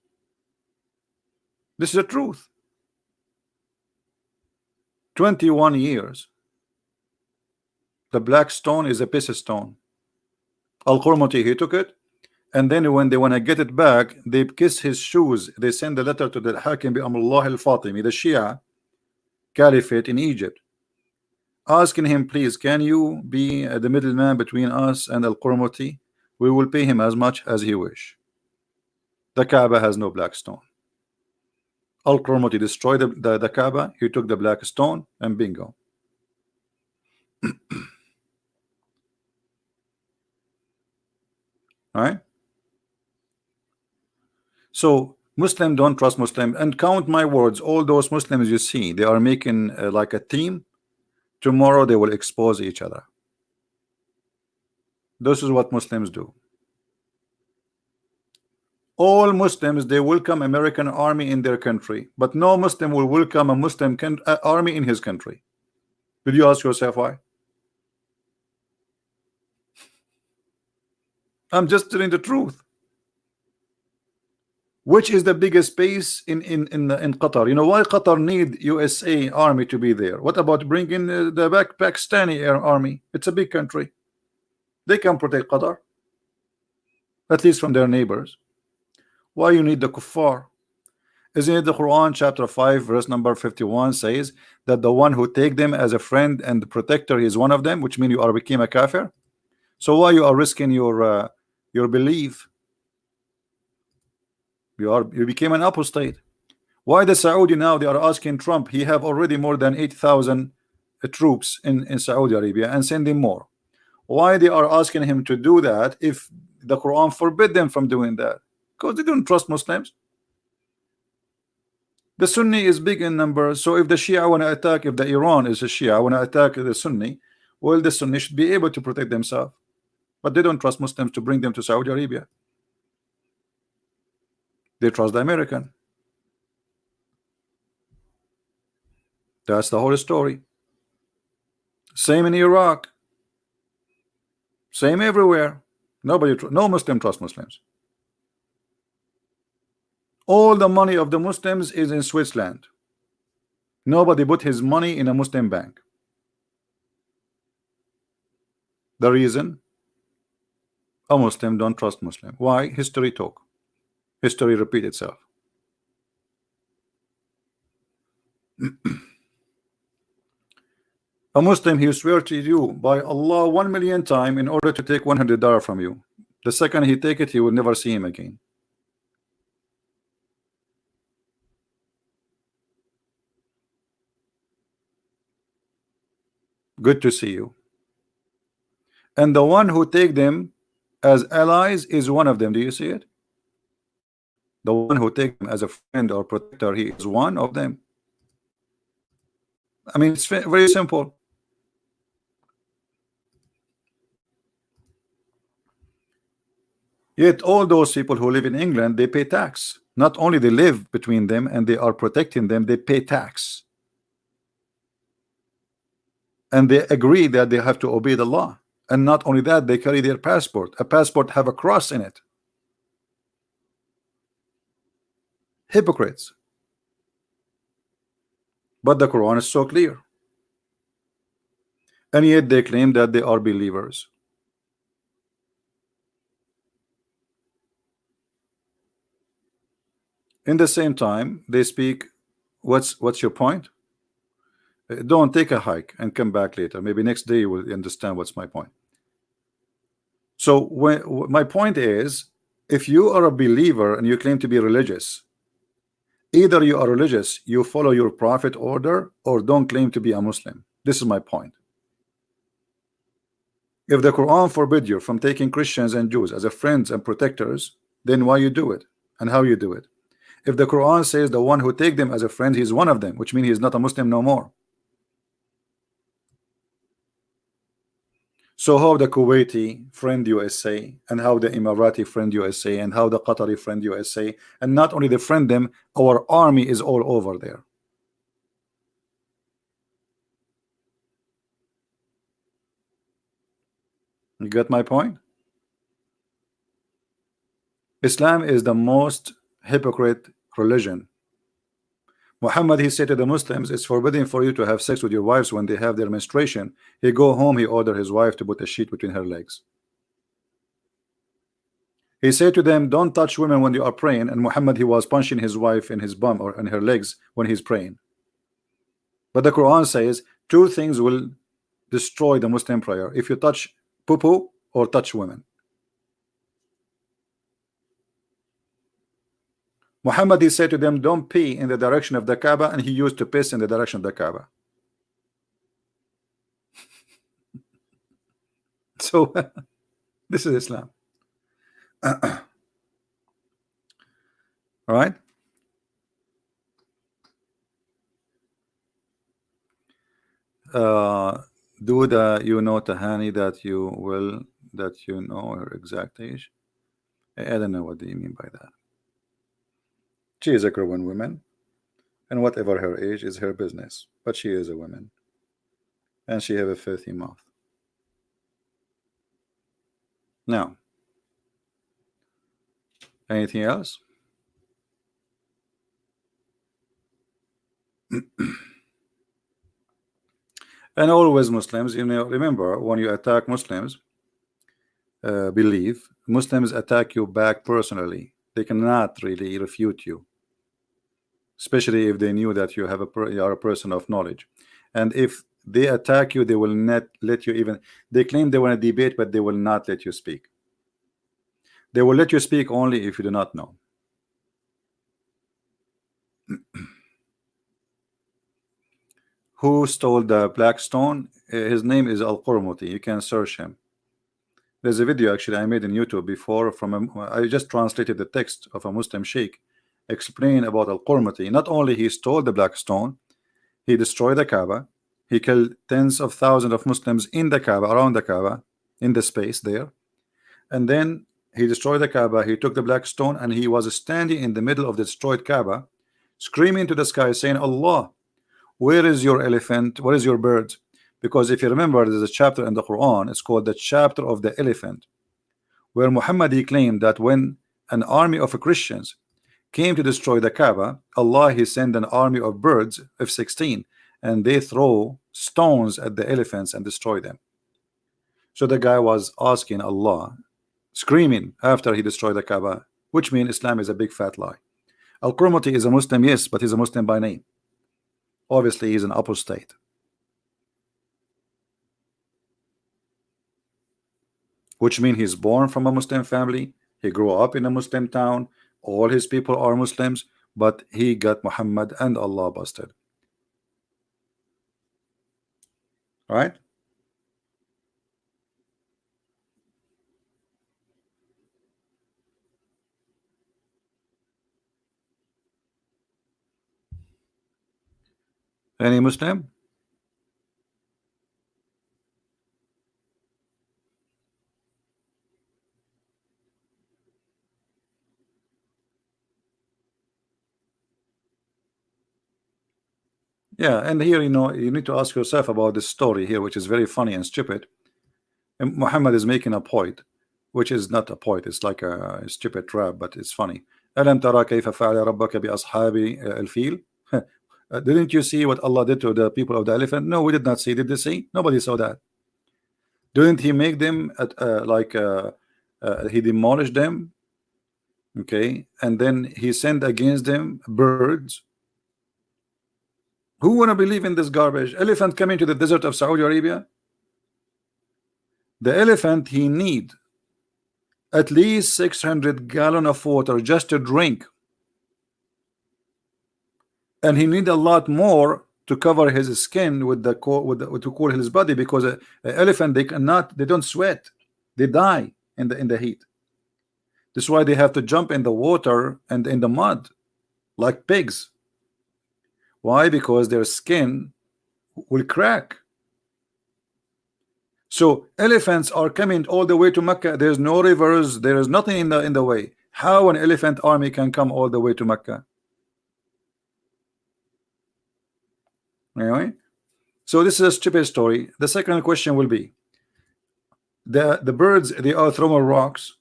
[SPEAKER 1] This is the truth. 21 years. The black stone is a piss stone. Al-Qurmuti, he took it, and then when they want to get it back, they kiss his shoes. They send a letter to the Hakim bi Amrullah al-Fatimi, the Shia caliphate in Egypt, asking him, please, can you be the middleman between us and Al-Qurmuti? We will pay him as much as he wish. The Kaaba has no black stone. Al-Qurmuti destroyed the Kaaba. He took the black stone, and bingo. All right. So Muslim don't trust Muslim, and count my words, all those Muslims you see, they are making like a team. Tomorrow they will expose each other. This is what Muslims do. All Muslims, they welcome American army in their country, but no Muslim will welcome a Muslim army in his country. Did you ask yourself why? I'm just telling the truth. Which is the biggest base in Qatar? You know why Qatar need USA army to be there? What about bringing the Pakistani army? It's a big country. They can protect Qatar, at least from their neighbors. Why you need the kuffar? Isn't it the Quran chapter 5 verse number 51 says that the one who take them as a friend and protector is one of them, which means you are became a kafir? So why you are risking your belief? You became an apostate. Why the Saudi now they are asking Trump? He have already more than 8,000 troops in Saudi Arabia and sending more. Why they are asking him to do that if the Quran forbid them from doing that? Because they don't trust Muslims. The Sunni is big in numbers, so if the Shia want to attack, if the Iran is a Shia want to attack the Sunni, well, the Sunni should be able to protect themselves, but they don't trust Muslims to bring them to Saudi Arabia. They trust the American. That's the whole story. Same in Iraq. Same everywhere. No Muslim trust Muslims. All the money of the Muslims is in Switzerland. Nobody put his money in a Muslim bank. The reason? A Muslim don't trust Muslim. Why? History talk. History repeat itself. A Muslim, he swear to you by Allah 1 million times in order to take $100 from you. The second he take it, he will never see him again. Good to see you. And the one who take them as allies is one of them. Do you see it? The one who take them as a friend or protector, he is one of them. I mean, it's very simple. Yet all those people who live in England, they pay tax. Not only they live between them and they are protecting them, they pay tax. And they agree that they have to obey the law. And not only that, they carry their passport. A passport have a cross in it. Hypocrites. But the Quran is so clear. And yet they claim that they are believers. In the same time, they speak, what's your point? Don't take a hike and come back later. Maybe next day you will understand what's my point. So my point is, if you are a believer and you claim to be religious, either you are religious, you follow your prophet order, or don't claim to be a Muslim. This is my point. If the Quran forbid you from taking Christians and Jews as a friends and protectors, then why you do it and how you do it? If the Quran says the one who take them as a friend, he's one of them, which means he's not a Muslim no more. So how the Kuwaiti friend USA, and how the Emirati friend USA, and how the Qatari friend USA, and not only the friend them, our army is all over there. You get my point? Islam is the most hypocrite religion. Muhammad, he said to the Muslims, it's forbidden for you to have sex with your wives when they have their menstruation. He go home, he order his wife to put a sheet between her legs. He said to them, don't touch women when you are praying, and Muhammad, he was punching his wife in his bum or in her legs when he's praying. But the Quran says two things will destroy the Muslim prayer: if you touch poo-poo or touch women. Muhammad, he said to them, don't pee in the direction of the Kaaba, and he used to piss in the direction of the Kaaba. So this is Islam. All right. Do you know Tahani that you know her exact age? I don't know what do you mean by that. She is a grown woman, and whatever her age is her business, but she is a woman, and she have a filthy mouth. Now, anything else? And always Muslims, you know, remember, when you attack Muslims, believe Muslims attack you back personally. They cannot really refute you, especially if they knew that you are a person of knowledge. And if they attack you, they will not let you even. They claim they want to debate, but they will not let you speak. They will let you speak only if you do not know. Who stole the black stone? His name is Al-Qurmuti. You can search him. There's a video actually I made in YouTube before I just translated the text of a Muslim sheikh explaining about Al-Qurmuti. Not only he stole the black stone, he destroyed the Kaaba, he killed tens of thousands of Muslims in the Kaaba, around the Kaaba, in the space there, and then he destroyed the Kaaba, he took the black stone, and he was standing in the middle of the destroyed Kaaba, screaming to the sky, saying, Allah, where is your elephant? Where is your bird? Because if you remember, there's a chapter in the Quran, it's called the chapter of the elephant, where Muhammad, he claimed that when an army of Christians came to destroy the Kaaba, Allah, he sent an army of birds, F-16, and they throw stones at the elephants and destroy them. So the guy was asking Allah, screaming after he destroyed the Kaaba, which means Islam is a big fat lie. Al-Qurmuti is a Muslim, yes, but he's a Muslim by name. Obviously he's an apostate. Which means he's born from a Muslim family, he grew up in a Muslim town, all his people are Muslims, but he got Muhammad and Allah busted. All right. Any Muslim? Yeah, and here, you need to ask yourself about this story here, which is very funny and stupid. And Muhammad is making a point, which is not a point. It's like a stupid trap, but it's funny. ألم ترى كيف فعل ربك بأصحاب الفيل? Didn't you see what Allah did to the people of the elephant? No, we did not see. Did they see? Nobody saw that. Didn't He make them He demolished them? Okay, and then He sent against them birds. Who wanna believe in this garbage? Elephant coming to the desert of Saudi Arabia? The elephant, he need at least 600 gallon of water just to drink, and he need a lot more to cover his skin with the to cool his body, because a elephant, they don't sweat, they die in the heat. That's why they have to jump in the water and in the mud like pigs. Why? Because their skin will crack. So elephants are coming all the way to Mecca. There's no rivers, there is nothing in the way. How an elephant army can come all the way to Mecca? Anyway, so this is a stupid story. The second question will be, the birds, they are throwing rocks.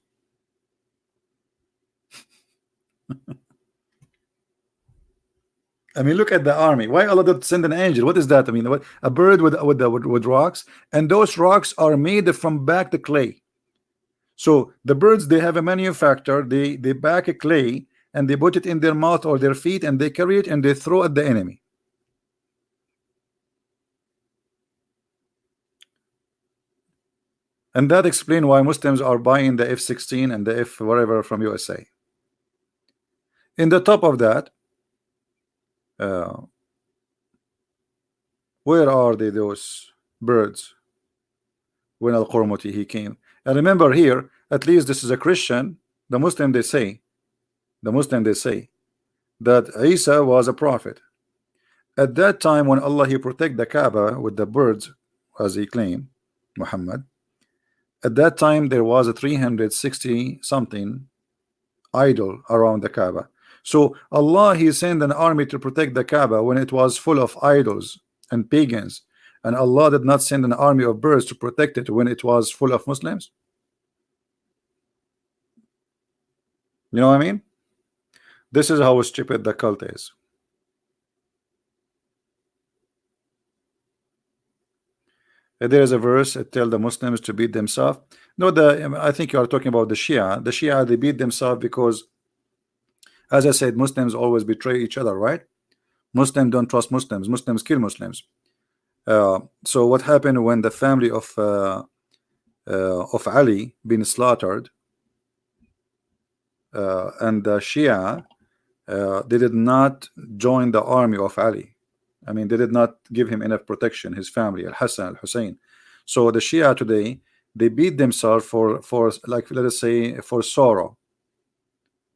[SPEAKER 1] I mean, look at the army. Why Allah did send an angel? What is that? I mean, what, a bird with rocks, and those rocks are made from back the clay. So the birds, they have a manufacturer. They back a clay and they put it in their mouth or their feet, and they carry it and they throw at the enemy. And that explains why Muslims are buying the F-16 and the F whatever from USA. In the top of that, where are those birds when Al-Qurmuti he came? And remember here, at least this is a Christian. The Muslim, they say that Isa was a prophet. At that time, when Allah he protect the Kaaba with the birds, as he claimed, Muhammad, at that time there was a 360 something idol around the Kaaba. So Allah he sent an army to protect the Kaaba when it was full of idols and pagans, and Allah did not send an army of birds to protect it when it was full of Muslims. You know what I mean? This is how stupid the cult is. There is a verse that tell the Muslims to beat themselves. No, I think you are talking about the Shia. The Shia, they beat themselves because, as I said, Muslims always betray each other, right? Muslims don't trust Muslims. Muslims kill Muslims. So what happened when the family of Ali been slaughtered, and the Shia, they did not join the army of Ali. I mean, they did not give him enough protection, his family, Al-Hassan, Al-Hussein. So the Shia today, they beat themselves for like, let us say, for sorrow,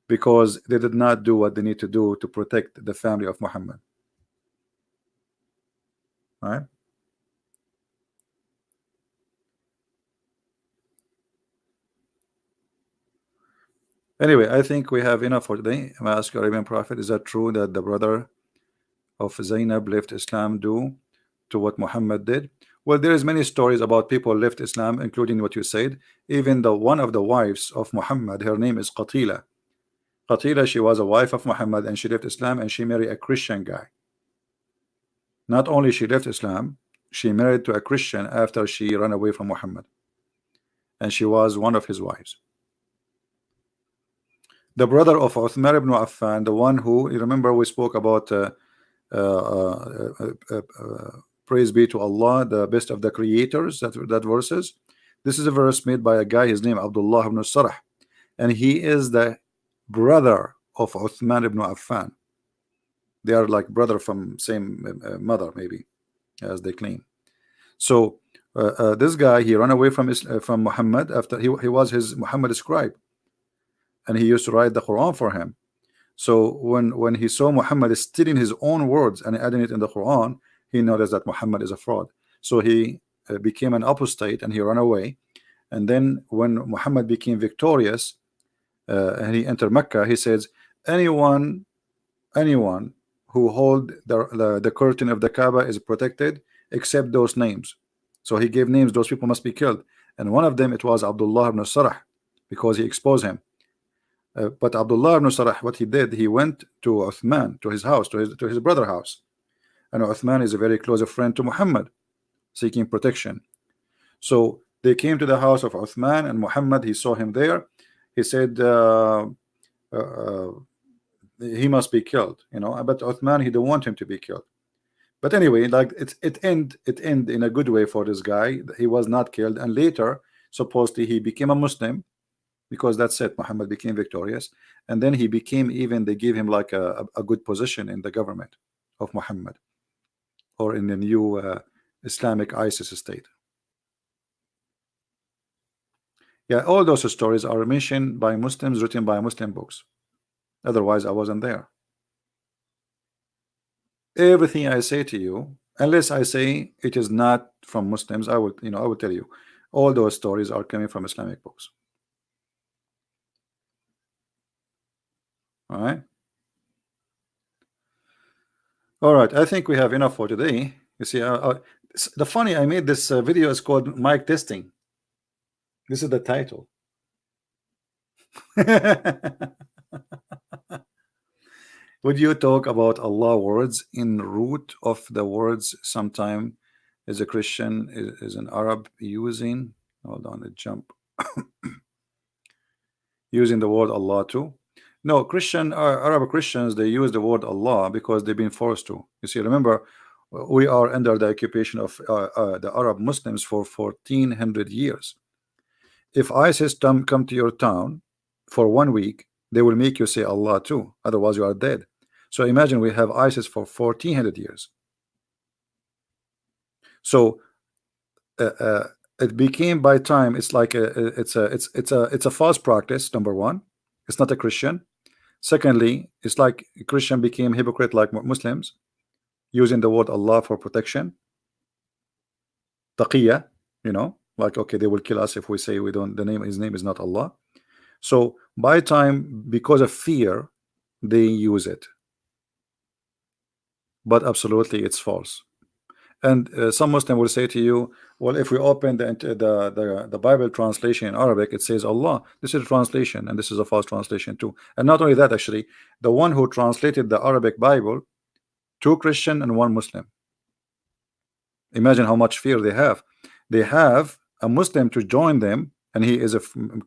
[SPEAKER 1] because they did not do what they need to do to protect the family of Muhammad. All right. Anyway, I think we have enough for today. I'm ask you, Arabian Prophet, is that true that the brother of Zainab left Islam due to what Muhammad did? Well, there is many stories about people left Islam, including what you said. Even the one of the wives of Muhammad, her name is Qatila. Qatila, she was a wife of Muhammad, and she left Islam and she married a Christian guy. Not only she left Islam, she married to a Christian after she ran away from Muhammad, and she was one of his wives. The brother of Uthman ibn Affan, the one who, you remember we spoke about praise be to Allah, the best of the creators, that verses. This is a verse made by a guy, his name Abdullah ibn Sarh, and he is the brother of Uthman ibn Affan. They are like brother from same mother, maybe, as they claim. So this guy, he ran away from Muhammad after he was his Muhammad scribe, and he used to write the Quran for him. So when he saw Muhammad stealing his own words and adding it in the Quran, he noticed that Muhammad is a fraud. So he became an apostate and he ran away. And then when Muhammad became victorious and he entered Mecca, he says, anyone who hold the curtain of the Kaaba is protected except those names. So he gave names, those people must be killed. And one of them, it was Abdullah ibn Sarah, because he exposed him. But Abdullah ibn Sarah, what he did, he went to Uthman, to his house, to his brother house. And Uthman is a very close friend to Muhammad, seeking protection. So they came to the house of Uthman, and Muhammad, he saw him there. He said, he must be killed, you know. But Uthman, he didn't want him to be killed. But anyway, like it end in a good way for this guy. He was not killed, and later supposedly he became a Muslim, because that's it. Muhammad became victorious, and then he became, even they gave him like a good position in the government of Muhammad, or in the new Islamic ISIS state. Yeah, all those stories are mentioned by Muslims, written by Muslim books. Otherwise, I wasn't there. Everything I say to you, unless I say it is not from Muslims, I will, I will tell you, all those stories are coming from Islamic books. All right. All right. I think we have enough for today. You see, the funny, I made this video is called mic testing. This is the title. Would you talk about Allah words in root of the words sometime as a Christian is an Arab using, hold on, a jump, using the word Allah too? No, Arab Christians, they use the word Allah because they've been forced to. You see, remember, we are under the occupation of the Arab Muslims for 1400 years. If ISIS come to your town for 1 week, they will make you say Allah too, otherwise you are dead. So imagine we have ISIS for 1400 years. So it became, by time, it's like it's a false practice. Number one, it's not a Christian. Secondly, it's like Christian became hypocrite like Muslims, using the word Allah for protection. Taqiyya, like, okay, they will kill us if we say we don't, his name is not Allah. So by time, because of fear, they use it. But absolutely it's false. And some Muslim will say to you, well, if we open the Bible translation in Arabic, it says Allah. This is a translation, and this is a false translation too. And not only that, actually, the one who translated the Arabic Bible, 2 Christian and 1 Muslim. Imagine how much fear they have. They have a Muslim to join them, and he is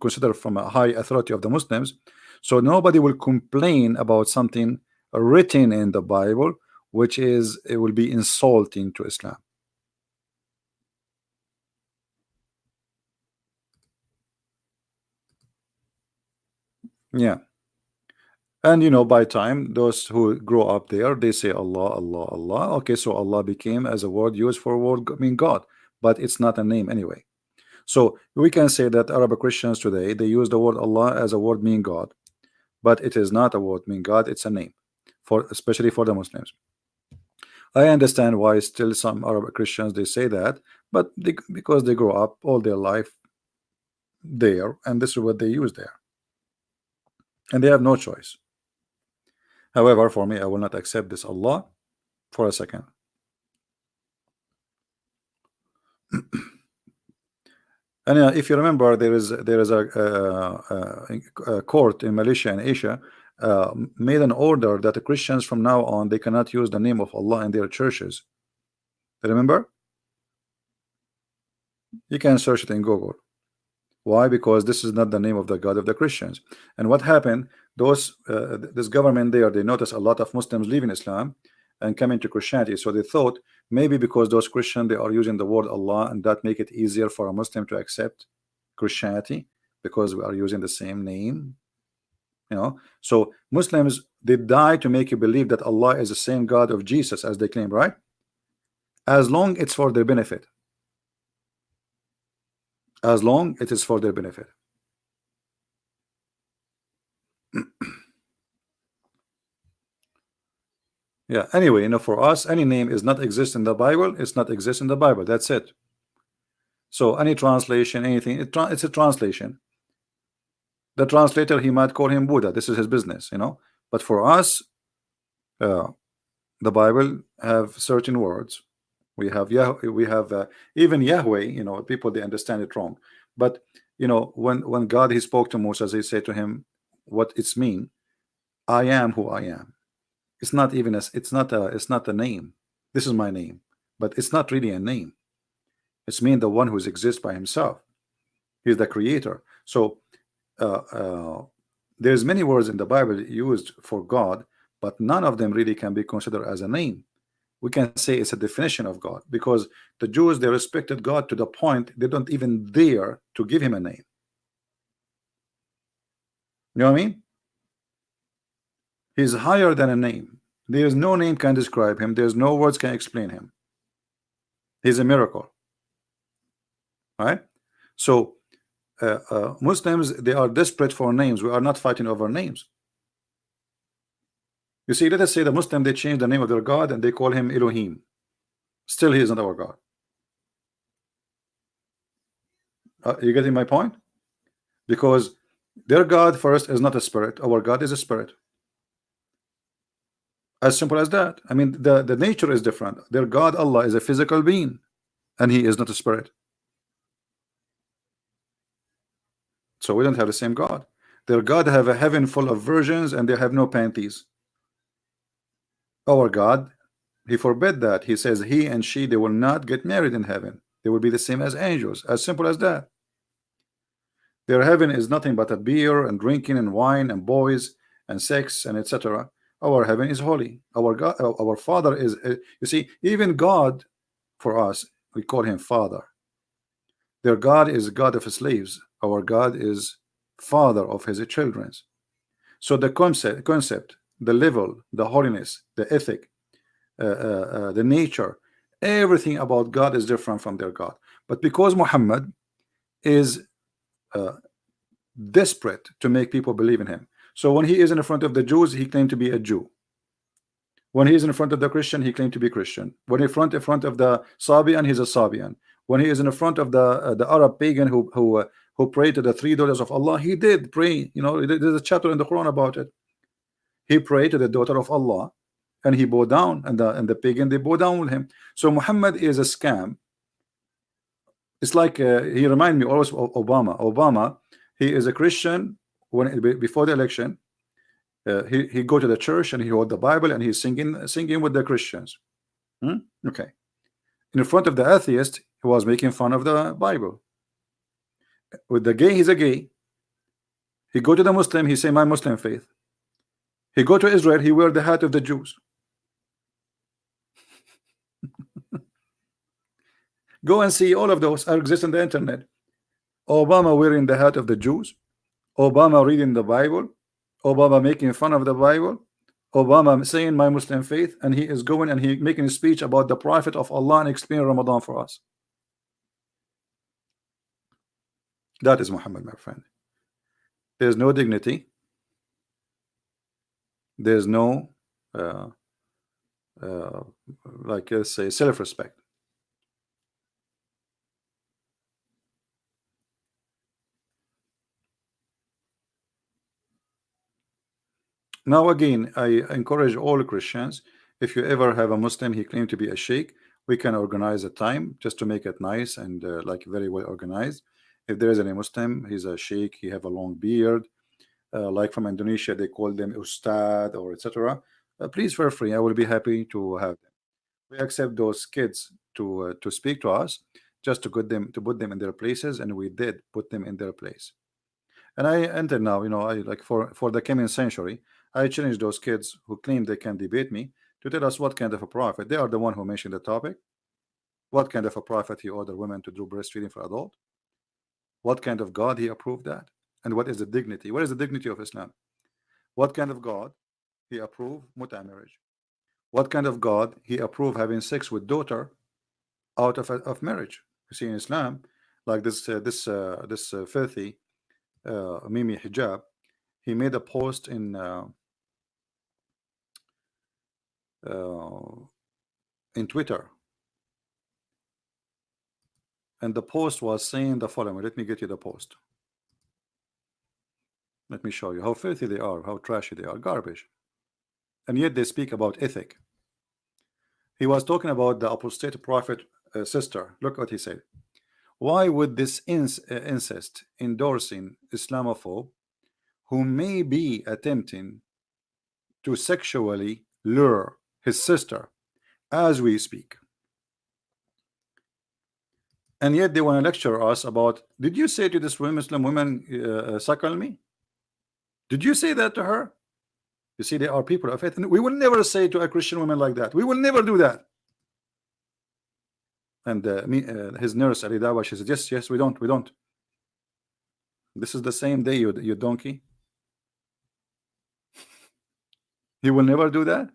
[SPEAKER 1] considered from a high authority of the Muslims. So nobody will complain about something written in the Bible, which is, it will be insulting to Islam. Yeah. And by time, those who grow up there, they say Allah, Allah, Allah. Okay, so Allah became as a word used for word mean God, but it's not a name anyway. So we can say that Arab Christians today, they use the word Allah as a word mean God, but it is not a word mean God, it's a name, especially for the Muslims. I understand why still some Arab Christians, they say that, but because they grow up all their life there, and this is what they use there, and they have no choice. However, for me, I will not accept this Allah for a second. And if you remember, there is a court in Malaysia and Asia made an order that the Christians from now on, they cannot use the name of Allah in their churches. Remember? You can search it in Google. Why? Because this is not the name of the God of the Christians. And what happened? This government there, they noticed a lot of Muslims leaving Islam and coming to Christianity. So they thought maybe because those Christians, they are using the word Allah, and that make it easier for a Muslim to accept Christianity because we are using the same name. So Muslims, they die to make you believe that Allah is the same God of Jesus as they claim, right? As long it's for their benefit. As long it is for their benefit. Yeah, anyway, for us, any name is not exist in the Bible, it's not exist in the Bible. That's it. So any translation, anything, it's a translation. The translator, he might call him Buddha. This is his business, But for us, The Bible have certain words. We have even Yahweh. You know, people they understand it wrong. But you know, when God he spoke to Moses, he said to him, "What it's mean? I am who I am." It's not even a. It's not a name. This is my name, but it's not really a name. It's mean the one who exists by himself. He's the creator. So uh, uh, there's many words in the Bible used for God, but none of them really can be considered as a name. We can say it's a definition of God because the Jews they respected God to the point they don't even dare to give him a name. You know what I mean? He's higher than a name. There is no name can describe him. There's no words can explain him. He's a miracle. All right? So Muslims they are desperate for names. We are not fighting over names. You see, let us say the Muslim they change the name of their God and they call him Elohim. Still, he is not our God. You getting my point? Because their God first is not a spirit. Our God is a spirit. As simple as that. I mean, the nature is different. Their God Allah is a physical being, and he is not a spirit. So we don't have the same God. Their God have a heaven full of virgins, and they have no panties. Our God, he forbid that. He says he and she they will not get married in heaven. They will be the same as angels. As simple as that. Their heaven is nothing but a beer and drinking and wine and boys and sex and etc. Our heaven is holy. Our God, our Father is. You see, even God, for us, we call him Father. Their God is God of slaves. Our God is Father of his children. So the concept, the level, the holiness, the ethic, the nature, everything about God is different from their God. But because Muhammad is desperate to make people believe in him, so when he is in front of the Jews, he claimed to be a Jew. When he is in front of the Christian, he claimed to be Christian. When in front of the Sabian, he's a Sabian. When he is in front of the Arab pagan who prayed to the three daughters of Allah, he did pray. You know, there's a chapter in the Quran about it. He prayed to the daughter of Allah, and he bowed down, and the pagan they bowed down with him. So Muhammad is a scam. It's like he reminded me always of Obama. Obama, he is a Christian. When before the election, he go to the church and he hold the Bible and he's singing with the Christians. Okay. In front of the atheist, he was making fun of the Bible. With the gay, he's a gay. He go to the Muslim, he say my Muslim faith. He go to Israel, he wear the hat of the Jews. Go and see all of those exist on the internet. Obama wearing the hat of the Jews, Obama reading the Bible, Obama making fun of the Bible, Obama saying my Muslim faith, and he is going and he making a speech about the Prophet of Allah and explaining Ramadan for us. That is Muhammad, my friend. There's no dignity. There's no like let's say self-respect. Now again, I encourage all Christians, if you ever have a Muslim he claimed to be a sheikh, we can organize a time just to make it nice and like very well organized. If there is any Muslim, he's a sheikh, he have a long beard, like from Indonesia they call them ustad or etc. Please feel free, I will be happy to have them. We accept those kids to speak to us, just to put them in their places, and we did put them in their place. And I enter now, you know, I like for the coming century, I challenge those kids who claim they can debate me to tell us what kind of a prophet. They are the one who mentioned the topic. What kind of a prophet he ordered women to do breastfeeding for adult? What kind of God he approved that? And what is the dignity? What is the dignity of Islam? What kind of God he approved muta marriage? What kind of God he approved having sex with daughter out of marriage? You see in Islam, like this filthy Mimi Hijab, he made a post in Twitter, and the post was saying the following. Let me get you the post. Let me show you how filthy they are, how trashy they are, garbage. And yet they speak about ethic. He was talking about the apostate prophet sister. Look what he said. Why would this incest endorsing Islamophobe who may be attempting to sexually lure his sister as we speak, and yet they want to lecture us about, did you say to this Muslim woman, suckle me? Did you say that to her? You see, there are people of faith, and we will never say to a Christian woman like that. We will never do that. And his nurse Ali Dawa, she said, yes, we don't. This is the same day, you donkey. He will never do that.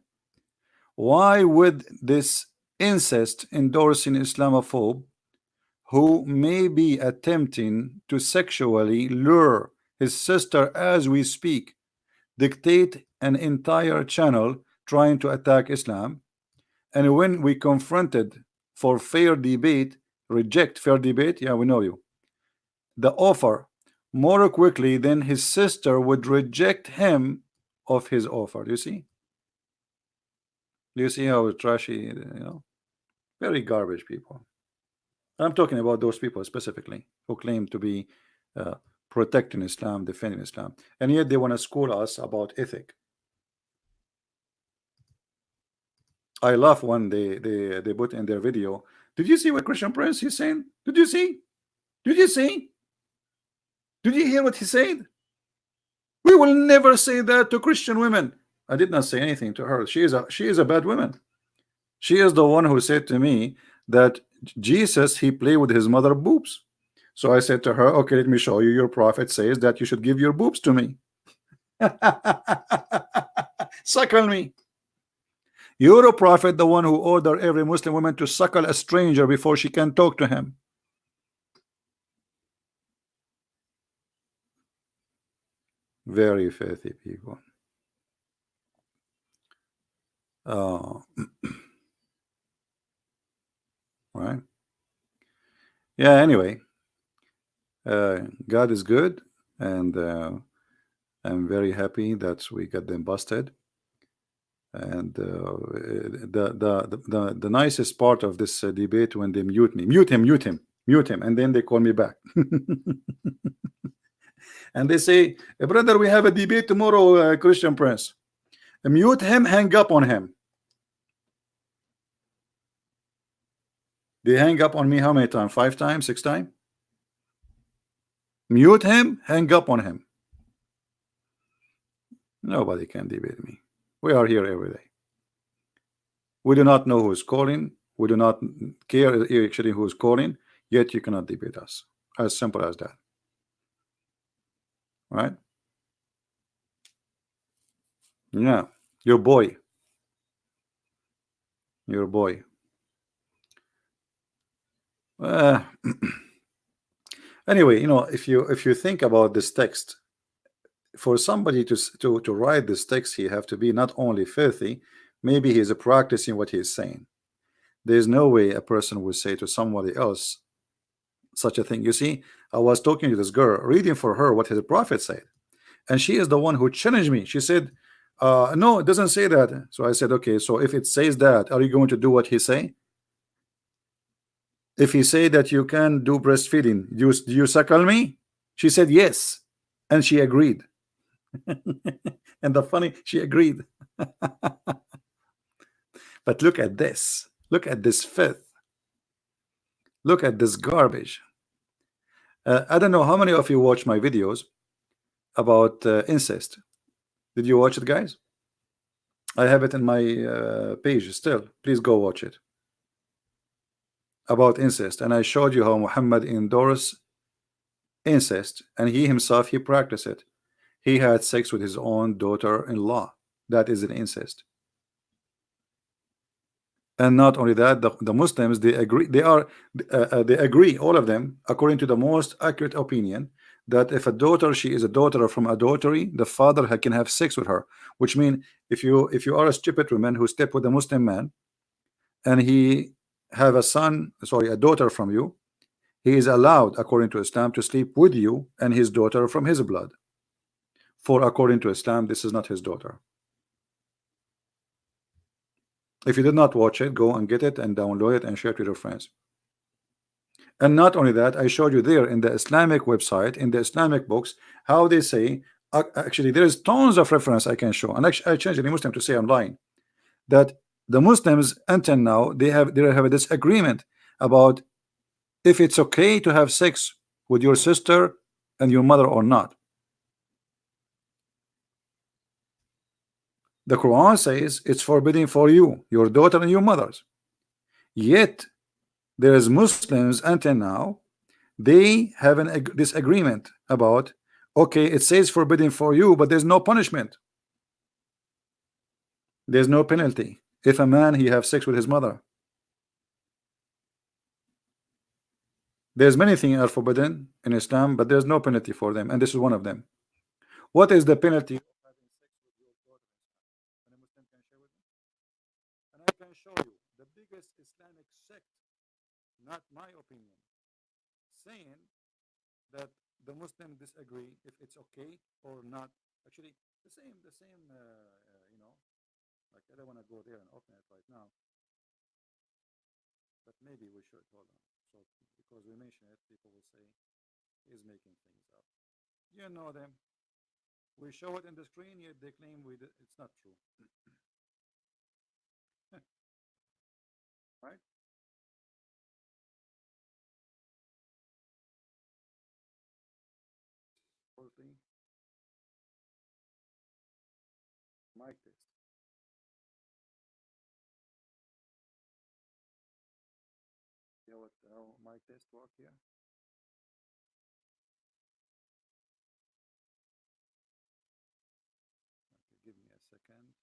[SPEAKER 1] Why would this incest endorsing Islamophobe who may be attempting to sexually lure his sister as we speak dictate an entire channel trying to attack Islam, and when we confronted for fair debate, reject fair debate? Yeah, we know you. The offer more quickly than his sister would reject him of his offer. Do you see? Do you see how trashy, very garbage people. I'm talking about those people specifically who claim to be protecting Islam, defending Islam, and yet they want to school us about ethic. I love when they put in their video, did you see what Christian Prince is saying? Did you see? Did you see? Did you hear what he said? We will never say that to Christian women. I did not say anything to her. She is a bad woman. She is the one who said to me that Jesus, he played with his mother boobs. So I said to her, okay, let me show you. Your prophet says that you should give your boobs to me. Suckle me. You're a prophet, the one who ordered every Muslim woman to suckle a stranger before she can talk to him. Very filthy people. Right. Yeah, anyway, God is good, and I'm very happy that we got them busted. And the nicest part of this debate, when they mute him, and then they call me back. And they say, brother, we have a debate tomorrow, Christian Prince. Mute him, hang up on him. They hang up on me how many times? 5 times, 6 times? Mute him, hang up on him. Nobody can debate me. We are here every day. We do not know who is calling. We do not care actually who is calling, yet you cannot debate us. As simple as that. Right? Yeah, your boy. Your boy. Anyway, if you think about this text, for somebody to write this text, he have to be not only filthy, maybe he is practicing what he is saying. There's no way a person would say to somebody else such a thing. You see, I was talking to this girl, reading for her what his prophet said, and she is the one who challenged me. She said, no, it doesn't say that. So I said, okay, so if it says that, are you going to do what he say? If he say that you can do breastfeeding, do you suckle me? She said yes, and she agreed. And the funny, she agreed. But look at this. Look at this filth. Look at this garbage. I don't know how many of you watch my videos about incest. Did you watch it, guys? I have it in my page still. Please go watch it. About incest. And I showed you how Muhammad endorsed incest, and he himself, he practiced it. He had sex with his own daughter-in-law. That is an incest. And not only that, the Muslims, they agree, they agree, all of them, according to the most accurate opinion, that if a daughter, she is a daughter from adultery, the father can have sex with her. Which means if you are a stupid woman who step with a Muslim man, and he have a daughter from you, he is allowed, according to Islam, to sleep with you and his daughter from his blood. For according to Islam, this is not his daughter. If you did not watch it, go and get it and download it and share it with your friends. And not only that, I showed you there in the Islamic website, in the Islamic books, how they say, actually there is tons of reference I can show. And actually I changed any Muslim to say I'm lying, that the Muslims until now they have a disagreement about if it's okay to have sex with your sister and your mother or not. The Quran says it's forbidden for you, your daughter and your mothers. Yet there is Muslims until now they have an disagreement about, okay, it says forbidden for you, but there's no punishment, there's no penalty if a man he have sex with his mother. There's many things are forbidden in Islam, but there's no penalty for them, and this is one of them. What is the penalty of having sex with your daughter? And a Muslim can share with me? And I can show you the biggest Islamic sect, not my opinion, saying that the Muslim disagree if it's okay or not. Actually, the same, you know, like I don't want to go there and open it right now, but maybe we should. Hold on. So because we mention it, people will say he's making things up. You know them. We show it in the screen, yet they claim we did. It's not true. Right? Fourthly, mic test. You know what how mic test work here? Okay, give me a second.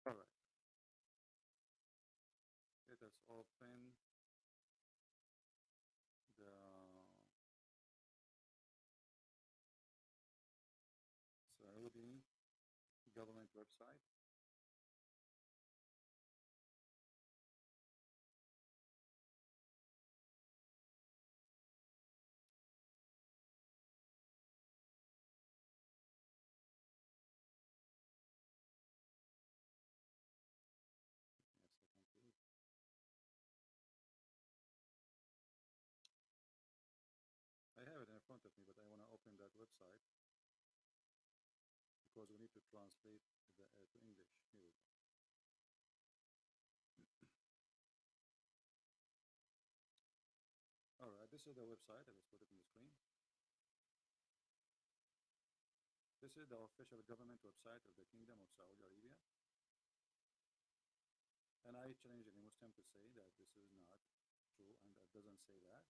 [SPEAKER 1] All right. Let us open the Saudi government website. I have it in front of me, but I want to open that website because we need to translate to English. Here we go. All right, this is the website. I just put it on the screen. This is the official government website of the Kingdom of Saudi Arabia. And I challenge any Muslim to say that this is not true and that doesn't say that.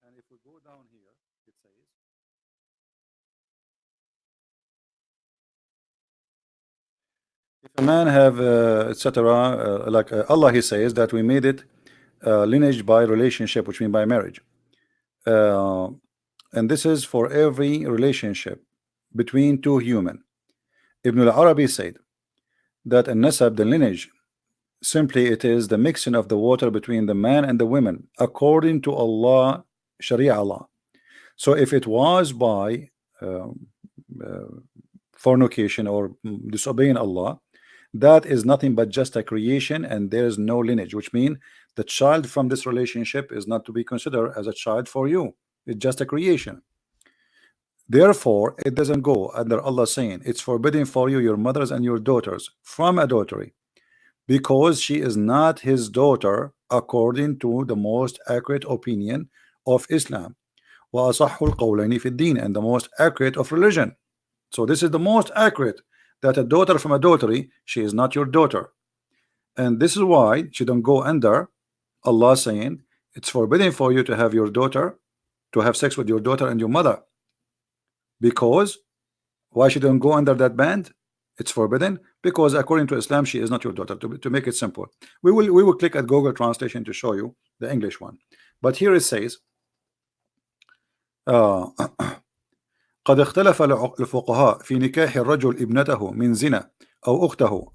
[SPEAKER 1] And if we go down here, it says, if a man have etc. Like Allah, he says that we made it lineage by relationship, which means by marriage. And this is for every relationship between two human. Ibn al-Arabi said that a nasab, the lineage, simply it is the mixing of the water between the man and the women according to Allah, Sharia Allah. So if it was by fornication or disobeying Allah, that is nothing but just a creation, and there is no lineage, which means the child from this relationship is not to be considered as a child for you. It's just a creation. Therefore, it doesn't go under Allah saying it's forbidden for you, your mothers and your daughters from adultery, because she is not his daughter according to the most accurate opinion of Islam, وأصح القولين في الدين, and the most accurate of religion. So this is the most accurate, that a daughter from adultery, she is not your daughter. And this is why she don't go under Allah saying it's forbidden for you to have your daughter, to have sex with your daughter and your mother. Because why she don't go under that band? It's forbidden because according to Islam she is not your daughter. To make it simple, we will click at Google translation to show you the English one, but here it says قد اختلف الفقهاء في نكاح الرجل ابنته من زنا أو أخته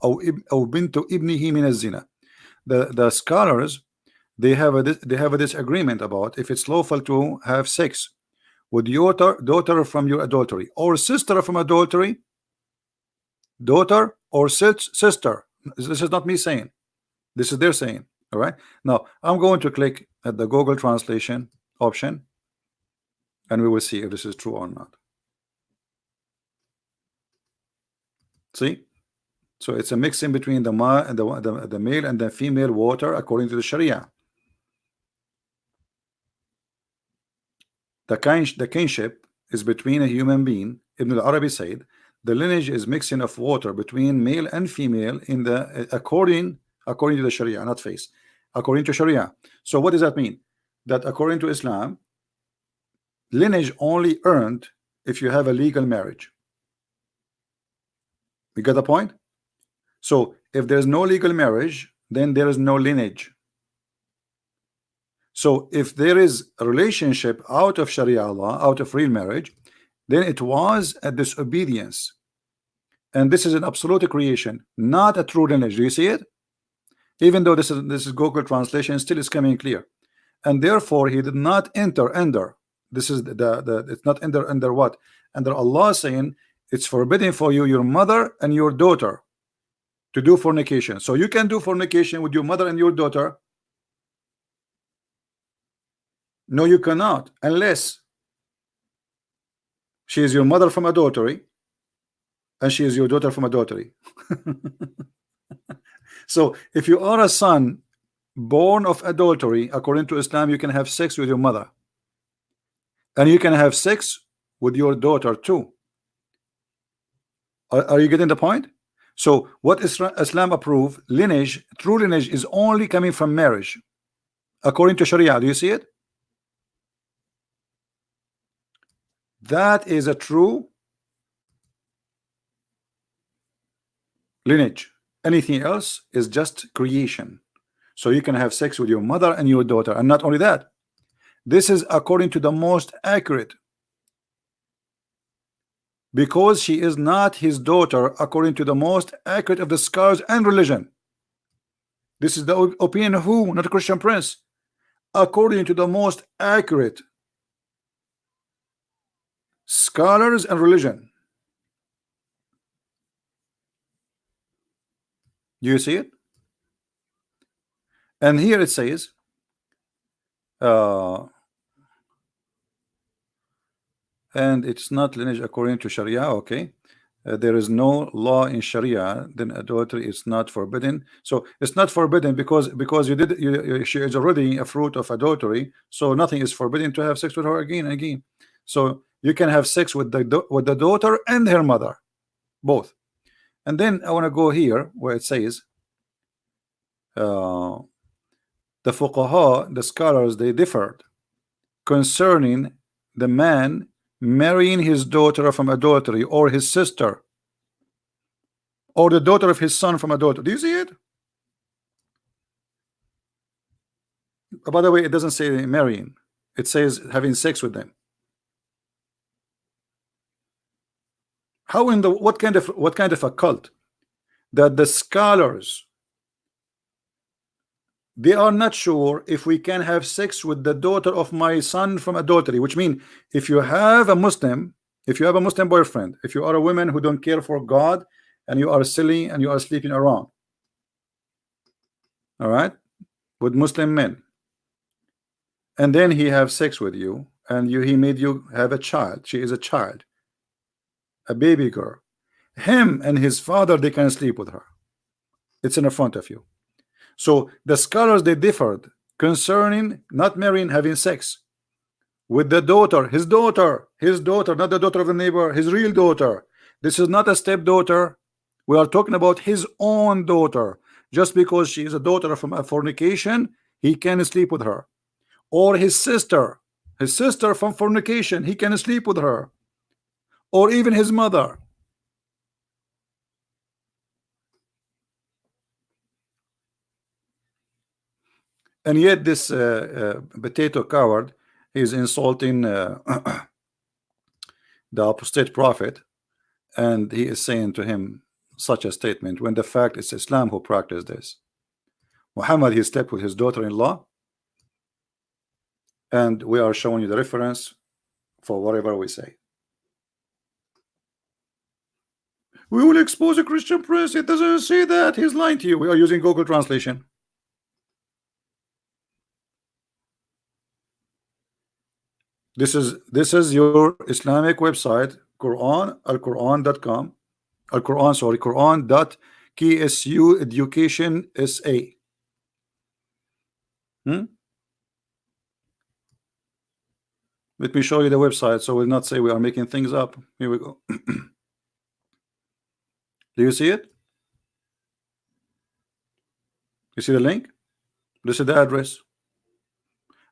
[SPEAKER 1] أو بنت ابنه من الزنا. The scholars, they have a disagreement about if it's lawful to have sex with your daughter from your adultery or sister from adultery, daughter or sister. This is not me saying, this is their saying. All right, now I'm going to click at the Google translation option and we will see if this is true or not. See, so it's a mixing between the male and the female water according to the Sharia. The kinship is between a human being. Ibn al-Arabi said the lineage is mixing of water between male and female in the according to the Sharia, not face, according to Sharia. So what does that mean? That according to Islam, lineage only earned if you have a legal marriage. You got the point? So if there's no legal marriage, then there is no lineage. So if there is a relationship out of Sharia law, out of real marriage, then it was a disobedience, and this is an absolute creation, not a true lineage. Do you see it? Even though this is Google translation, still is coming clear, and therefore he did not enter under. This is it's not under what? Under Allah saying it's forbidden for you, your mother and your daughter, to do fornication. So you can do fornication with your mother and your daughter. No, you cannot, unless she is your mother from adultery and she is your daughter from adultery. So if you are a son born of adultery, according to Islam, you can have sex with your mother and you can have sex with your daughter too. Are you getting the point? So what Islam approve, lineage, true lineage, is only coming from marriage according to Sharia. Do you see it? That is a true lineage. Anything else is just creation. So you can have sex with your mother and your daughter, and not only that, this is according to the most accurate, because she is not his daughter according to the most accurate of the scholars and religion. This is the opinion of who? Not a Christian Prince. According to the most accurate scholars and religion. Do you see it? And here it says and it's not lineage according to Sharia. Okay, there is no law in Sharia, then adultery is not forbidden. So it's not forbidden because she is already a fruit of adultery, so nothing is forbidden to have sex with her again and again. So you can have sex with the daughter and her mother, both. And then I want to go here where it says the fuqaha, the scholars, they differed concerning the man marrying his daughter from adultery, or his sister, or the daughter of his son from adultery. Do you see it? By the way, it doesn't say marrying, it says having sex with them. How in the what kind of a cult that the scholars, they are not sure if we can have sex with the daughter of my son from adultery, which means if you have a Muslim, boyfriend, if you are a woman who don't care for God and you are silly and you are sleeping around, all right, with Muslim men, and then he have sex with you and he made you have a child, she is a child, a baby girl, him and his father, they can sleep with her. It's in front of you. So the scholars, they differed concerning not marrying, having sex with the daughter, his daughter, not the daughter of the neighbor, his real daughter. This is not a stepdaughter. We are talking about his own daughter. Just because she is a daughter from a fornication, he can sleep with her. Or his sister from fornication, he can sleep with her. Or even his mother. And yet this potato coward is insulting the apostate prophet, and he is saying to him such a statement when the fact is Islam who practiced this. Muhammad, he slept with his daughter-in-law, and we are showing you the reference for whatever we say. We will expose a Christian press. It doesn't say that. He's lying to you. We are using Google Translation. This is your Islamic website, Quran, alquran.com, Al-Quran, sorry, Quran.KSU Education SA. Let me show you the website so we'll not say we are making things up. Here we go. Do you see it? You see the link? This is the address.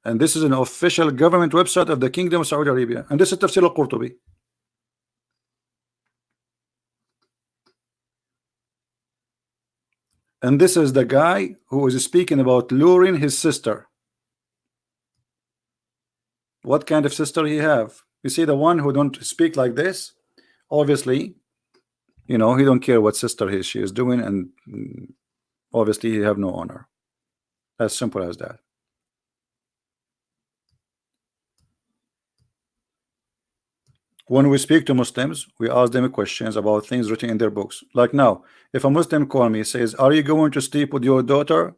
[SPEAKER 1] And this is an official government website of the Kingdom of Saudi Arabia. And this is Tafsir al-Qurtubi. And this is the guy who is speaking about luring his sister. What kind of sister he have? You see the one who don't speak like this? Obviously, you know, he don't care what sister she is doing, and obviously he have no honor. As simple as that. When we speak to Muslims, we ask them questions about things written in their books. Like now, if a Muslim call me, says, are you going to sleep with your daughter?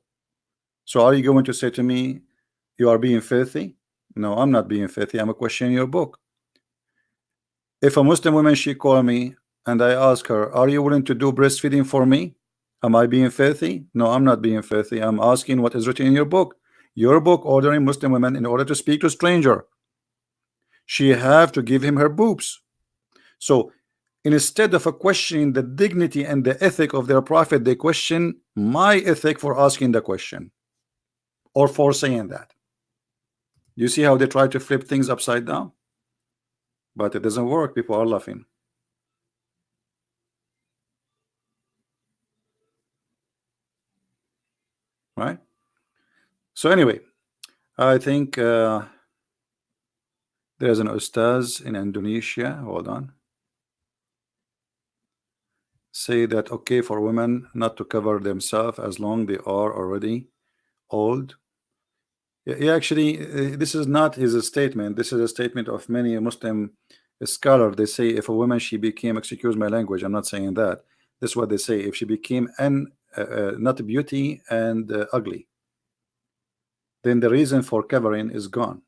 [SPEAKER 1] So are you going to say to me, you are being filthy? No, I'm not being filthy. I'm questioning your book. If a Muslim woman, she call me and I ask her, are you willing to do breastfeeding for me? Am I being filthy? No, I'm not being filthy. I'm asking what is written in your book. Your book ordering Muslim women in order to speak to a stranger, she have to give him her boobs. So instead of questioning the dignity and the ethic of their prophet, they question my ethic for asking the question or for saying that. You see how they try to flip things upside down? But it doesn't work. People are laughing. Right? So anyway, I think there's an ustaz in Indonesia. Hold on. Say that okay for women not to cover themselves as long they are already old. Yeah, actually, this is not his statement. This is a statement of many Muslim scholars. They say if a woman she became, excuse my language, I'm not saying that. This is what they say. If she became not beauty and ugly, then the reason for covering is gone.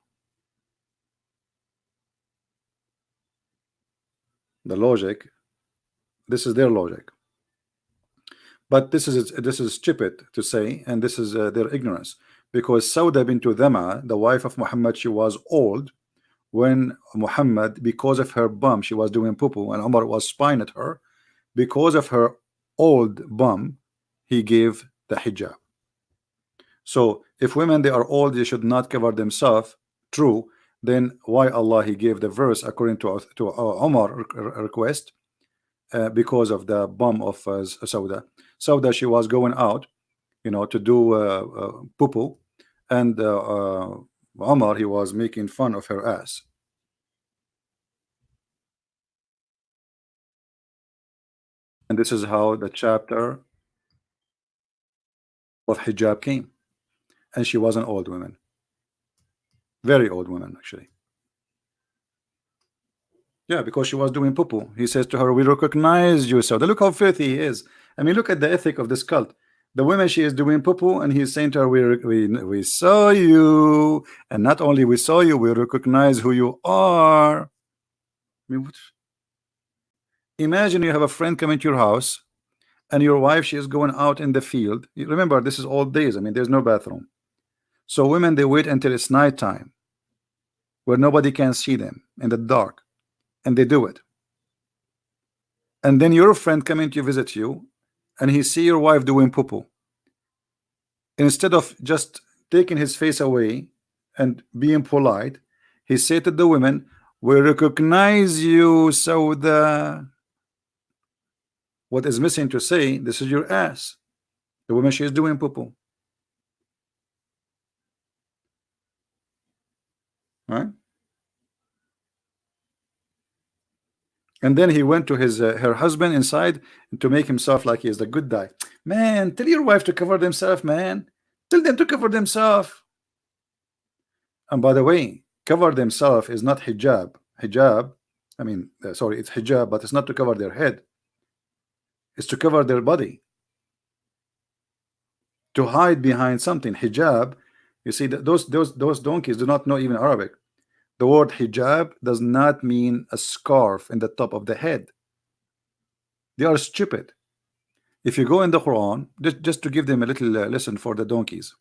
[SPEAKER 1] The logic. This is their logic. But this is stupid to say, and this is their ignorance. Because Sauda bint Dhama, the wife of Muhammad, she was old when Muhammad, because of her bum, she was doing poo-poo, and Umar was spying at her. Because of her old bum, he gave the hijab. So if women they are old, they should not cover themselves. True. Then why Allah he gave the verse according to Umar request? Because of the bum of Sauda. Sauda, she was going out, you know, to do poo-poo, and Umar he was making fun of her ass. And this is how the chapter of hijab came. And she was an old woman, very old woman actually. Yeah, because she was doing poo-poo. He says to her, we recognize you, Sauda. Look how filthy he is. I mean, look at the ethic of this cult. The woman, she is doing poo-poo, and he's saying to her, we saw you, and not only we saw you, we recognize who you are. I mean, what? Imagine you have a friend coming to your house, and your wife, she is going out in the field. You remember, this is old days. I mean, there's no bathroom. So women, they wait until it's nighttime, where nobody can see them in the dark, and they do it. And then your friend coming to visit you, and he see your wife doing poo-poo. Instead of just taking his face away and being polite, he said to the women, we recognize you, Sauda. What is missing to say, this is your ass. The woman, she is doing poo-poo. right? And then he went to his her husband inside to make himself like he is the good guy. Man, tell your wife to cover themselves, man. Tell them to cover themselves. And by the way, cover themselves is not hijab. Hijab, I mean, sorry, it's hijab, but it's not to cover their head. It's to cover their body. To hide behind something. Hijab, you see, those donkeys do not know even Arabic. The word hijab does not mean a scarf in the top of the head. They are stupid. If you go in the Quran, just to give them a little lesson for the donkeys.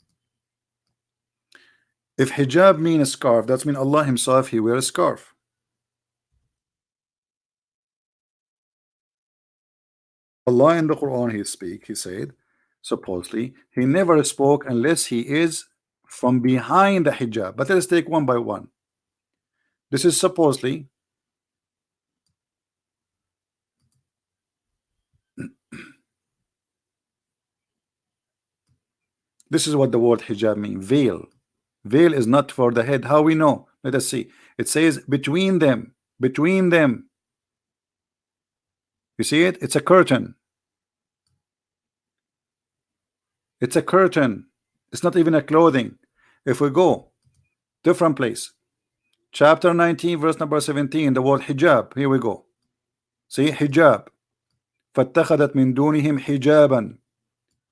[SPEAKER 1] If hijab means a scarf, that means Allah himself, he wears a scarf. Allah in the Quran, he said, supposedly, he never spoke unless he is from behind the hijab. But let's take one by one. This is supposedly this is what the word hijab means. Veil. Veil is not for the head. How we know? Let us see. It says between them. Between them. You see it? It's a curtain. It's a curtain. It's not even a clothing. If we go different place, chapter 19 verse number 17, the word hijab. Here we go. See hijab. فَاتَّخَذَتْ مِن دُونِهِمْ حِجَابًا.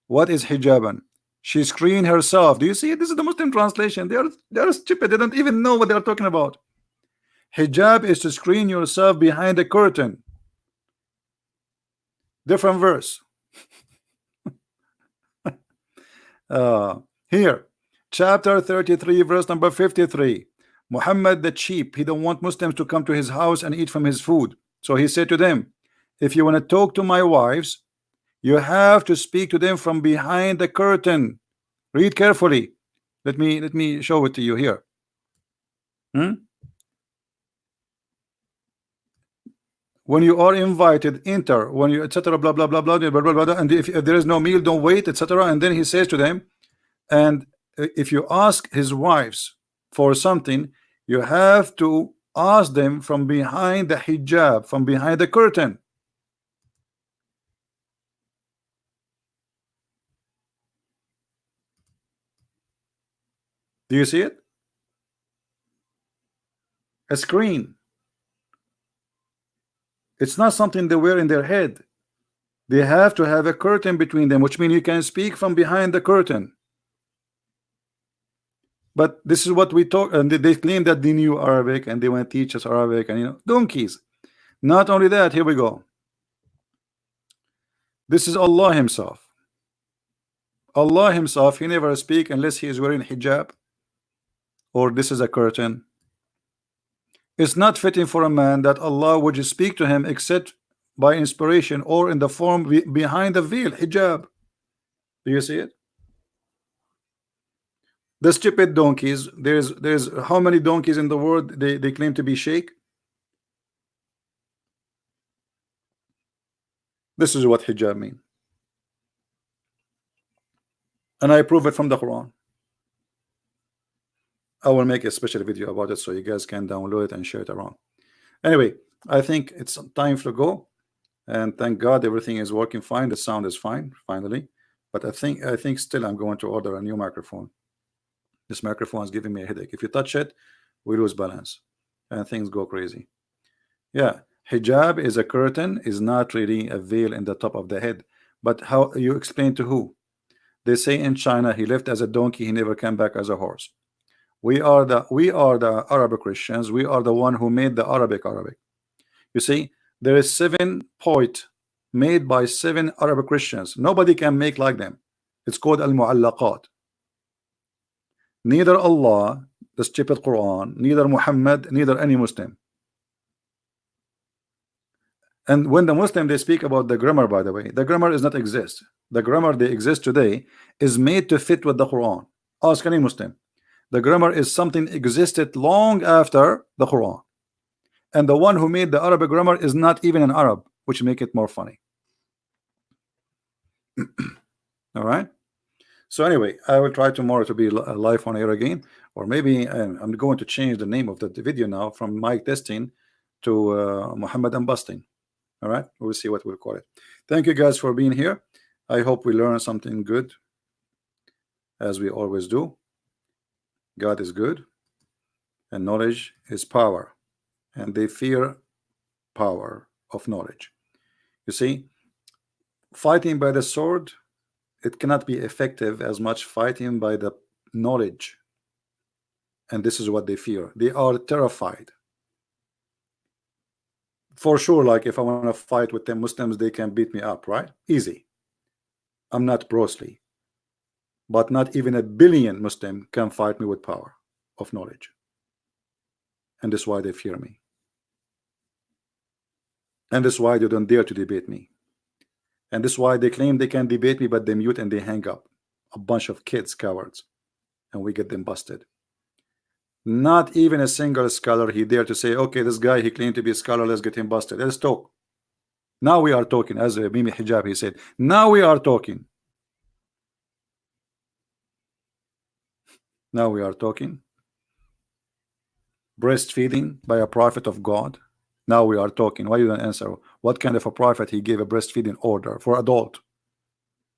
[SPEAKER 1] What is hijaban? She screened herself. Do you see it? This is the Muslim translation. They are stupid. They don't even know what they are talking about. Hijab is to screen yourself behind a curtain. Different verse. Here, chapter 33 verse number 53. Muhammad the cheap, he don't want Muslims to come to his house and eat from his food. So he said to them, if you want to talk to my wives, you have to speak to them from behind the curtain. Read carefully. Let me show it to you here. When you are invited, enter. When you etc. Blah blah blah blah blah blah blah. And if there is no meal, don't wait, etc. And then he says to them, and if you ask his wives for something, you have to ask them from behind the hijab, from behind the curtain. Do you see it? A screen. It's not something they wear in their head. They have to have a curtain between them, which means you can speak from behind the curtain. But this is what we talk, and they claim that they knew Arabic and they want to teach us Arabic, and you know, donkeys. Not only that, here we go. This is Allah himself. Allah himself, he never speak unless he is wearing hijab, or this is a curtain. It's not fitting for a man that Allah would speak to him except by inspiration or in the form behind the veil, hijab. Do you see it? The stupid donkeys. There's how many donkeys in the world they claim to be sheikh? This is what hijab means, and I prove it from the Quran. I will make a special video about it so you guys can download it and share it around. Anyway, I think it's time to go, and thank God everything is working fine. The sound is fine finally, but I think still I'm going to order a new microphone. This microphone is giving me a headache. If you touch it, we lose balance and things go crazy. Yeah, hijab is a curtain, is not really a veil in the top of the head. But how you explain to who? They say in China he left as a donkey, he never came back as a horse. We are the Arab Christians. We are the one who made the Arabic. You see, there is 7 poets made by 7 Arab Christians. Nobody can make like them. It's called al-mu'allaqat. Neither Allah, the stupid Quran, neither Muhammad, neither any Muslim. And when the Muslim they speak about the grammar, by the way, the grammar does not exist. The grammar they exist today is made to fit with the Quran. Ask any Muslim. The grammar is something existed long after the Quran, and the one who made the Arabic grammar is not even an Arab, which make it more funny. All right. So anyway, I will try tomorrow to be live on air again. Or maybe I'm going to change the name of the video now from Mike Testing to Muhammad and Busting. All right, we'll see what we'll call it. Thank you guys for being here. I hope we learn something good, as we always do. God is good, and knowledge is power, and they fear power of knowledge. You see, fighting by the sword, it cannot be effective as much fighting by the knowledge. And this is what they fear. They are terrified. For sure, like if I want to fight with them Muslims, they can beat me up, right? Easy. I'm not Bruce Lee. But not even a billion Muslim can fight me with power of knowledge. And that's why they fear me. And that's why they don't dare to debate me. And that's why they claim they can debate me, but they mute and they hang up. A bunch of kids, cowards. And we get them busted. Not even a single scholar he dared to say, okay, this guy, he claimed to be a scholar, let's get him busted. Let's talk. Now we are talking. As Mimi Hijab, he said, now we are talking. Now we are talking. Breastfeeding by a prophet of God. Now we are talking. Why you don't answer? What kind of a prophet he gave a breastfeeding order for adult?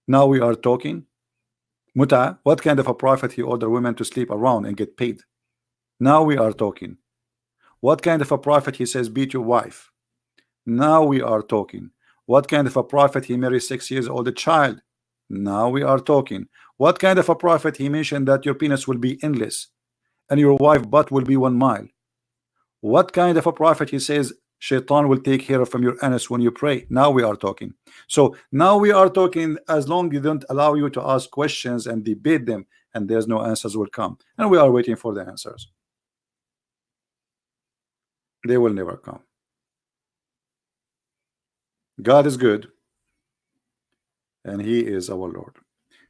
[SPEAKER 1] Now we are talking. Muta, what kind of a prophet he ordered women to sleep around and get paid? Now we are talking. What kind of a prophet he says beat your wife? Now we are talking. What kind of a prophet he married 6 years old child? Now we are talking. What kind of a prophet he mentioned that your penis will be endless and your wife butt will be 1 mile? What kind of a prophet he says Shaitan will take hair from your anus when you pray? Now we are talking. So now we are talking, as long as you don't allow you to ask questions and debate them, and there's no answers will come, and we are waiting for the answers. They will never come. God is good, and He is our Lord.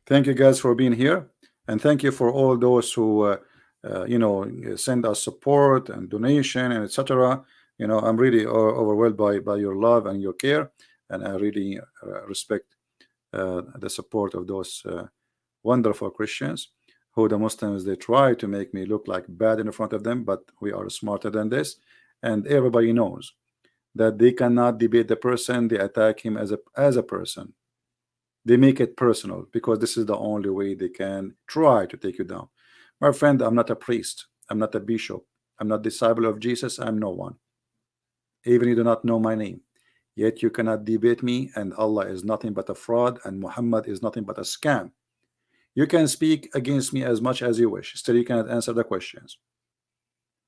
[SPEAKER 1] Thank you guys for being here, and thank you for all those who you know, send us support and donation and etc. You know, I'm really overwhelmed by your love and your care, and I really respect the support of those wonderful Christians who the Muslims, they try to make me look like bad in front of them, but we are smarter than this, and everybody knows that they cannot debate the person. They attack him as a person. They make it personal because this is the only way they can try to take you down. My friend, I'm not a priest. I'm not a bishop. I'm not disciple of Jesus. I'm no one. Even you do not know my name. Yet you cannot debate me, and Allah is nothing but a fraud, and Muhammad is nothing but a scam. You can speak against me as much as you wish. Still, you cannot answer the questions.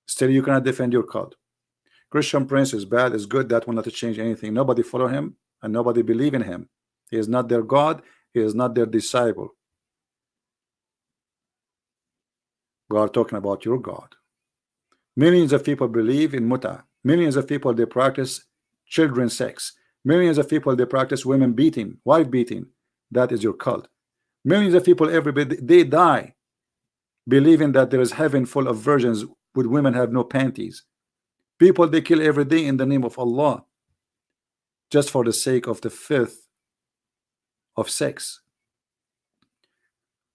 [SPEAKER 1] Still, you cannot defend your cult. Christian Prince is bad, is good. That will not change anything. Nobody follow him, and nobody believe in him. He is not their God. He is not their disciple. We are talking about your God. Millions of people believe in muta. Millions of people, they practice children sex. Millions of people, they practice women beating, wife beating. That is your cult. Millions of people every day, they die believing that there is heaven full of virgins with women have no panties. People, they kill every day in the name of Allah just for the sake of the filth of sex.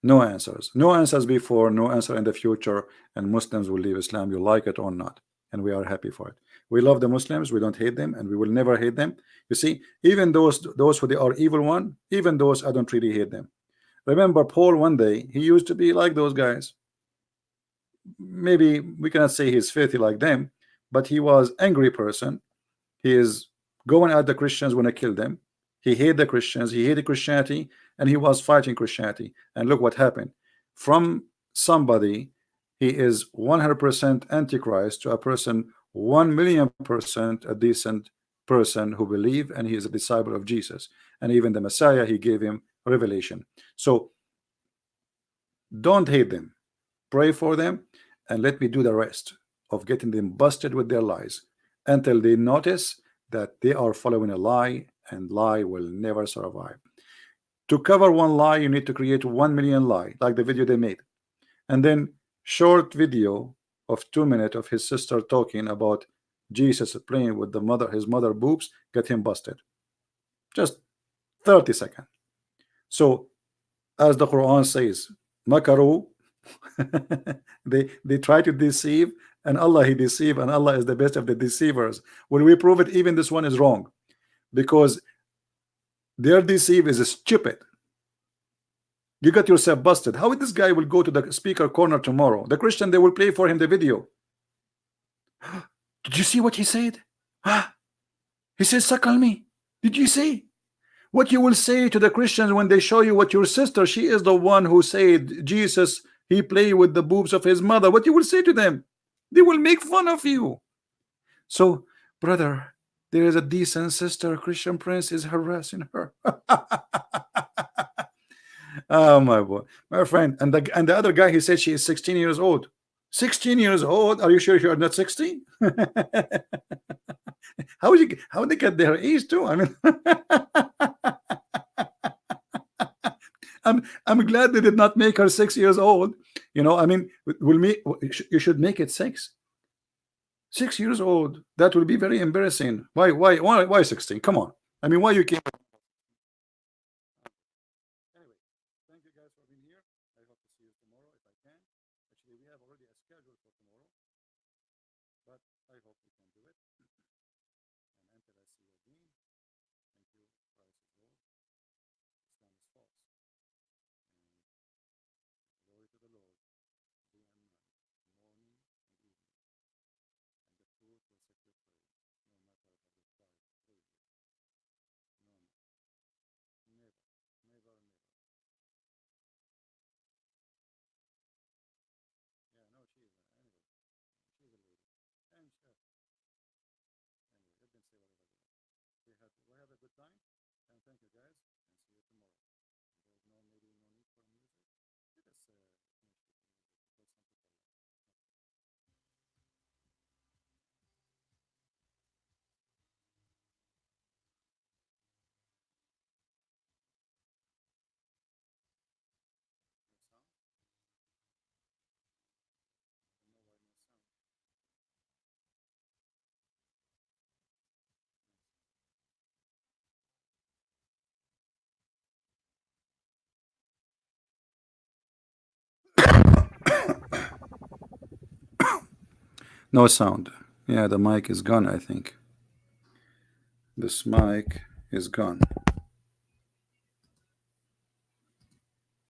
[SPEAKER 1] No answers. No answers before, no answer in the future, and Muslims will leave Islam, you like it or not, and we are happy for it. We love the Muslims, we don't hate them, and we will never hate them. You see, even those who they are evil one, even those, I don't really hate them. Remember Paul, one day he used to be like those guys. Maybe we cannot say he's filthy like them, but he was angry person. He is going at the Christians when I kill them. He hated the Christians, he hated Christianity, and he was fighting Christianity. And look what happened. From somebody, he is 100% antichrist to a person 1,000,000% a decent person who believe, and he is a disciple of Jesus. And even the Messiah, he gave him revelation. So don't hate them, pray for them, and let me do the rest of getting them busted with their lies until they notice that they are following a lie, and lie will never survive. To cover one lie, you need to create 1,000,000 lie, like the video they made, and then short video of 2 minutes of his sister talking about Jesus playing with his mother boobs, get him busted. Just 30 seconds. So as the Quran says, makaru They try to deceive, and Allah He deceive, and Allah is the best of the deceivers. When we prove it, even this one is wrong, because their deceive is stupid. You got yourself busted. How this guy will go to the speaker corner tomorrow? The Christian, they will play for him the video. Did you see what he said? He says, suckle me. Did you see what you will say to the Christians when they show you what your sister, she is the one who said Jesus, he played with the boobs of his mother? What you will say to them? They will make fun of you. So, brother, there is a decent sister, Christian Prince is harassing her. Oh my boy, my friend, and the other guy, he said she is 16 years old. 16 years old? Are you sure you are not 16? How they get their age too? I mean, I'm glad they did not make her 6 years old. You know, I mean, you should make it 6. 6 years old. That will be very embarrassing. Why 16? Come on. I mean, why you can't? Anyway, thank you guys for being here. I hope to see you tomorrow if I can. Actually, we have already a schedule for tomorrow, but I hope we can do it. And until I see you again, thank you. Christ is Lord. Islam is false. And glory to the Lord, day and night, morning and evening. And the truth will set you free, no matter how they try to free you. No, never, never, never. Yeah, no, she is anyway. She's a lady, and anyway, let them say whatever they want. We have a good time, and thank you guys, and see you tomorrow. There's maybe no need for music. Let us finish with the music because some people like it. No sound? I don't know why no sound. No sound. Yeah, the mic is gone, I think. This mic is gone.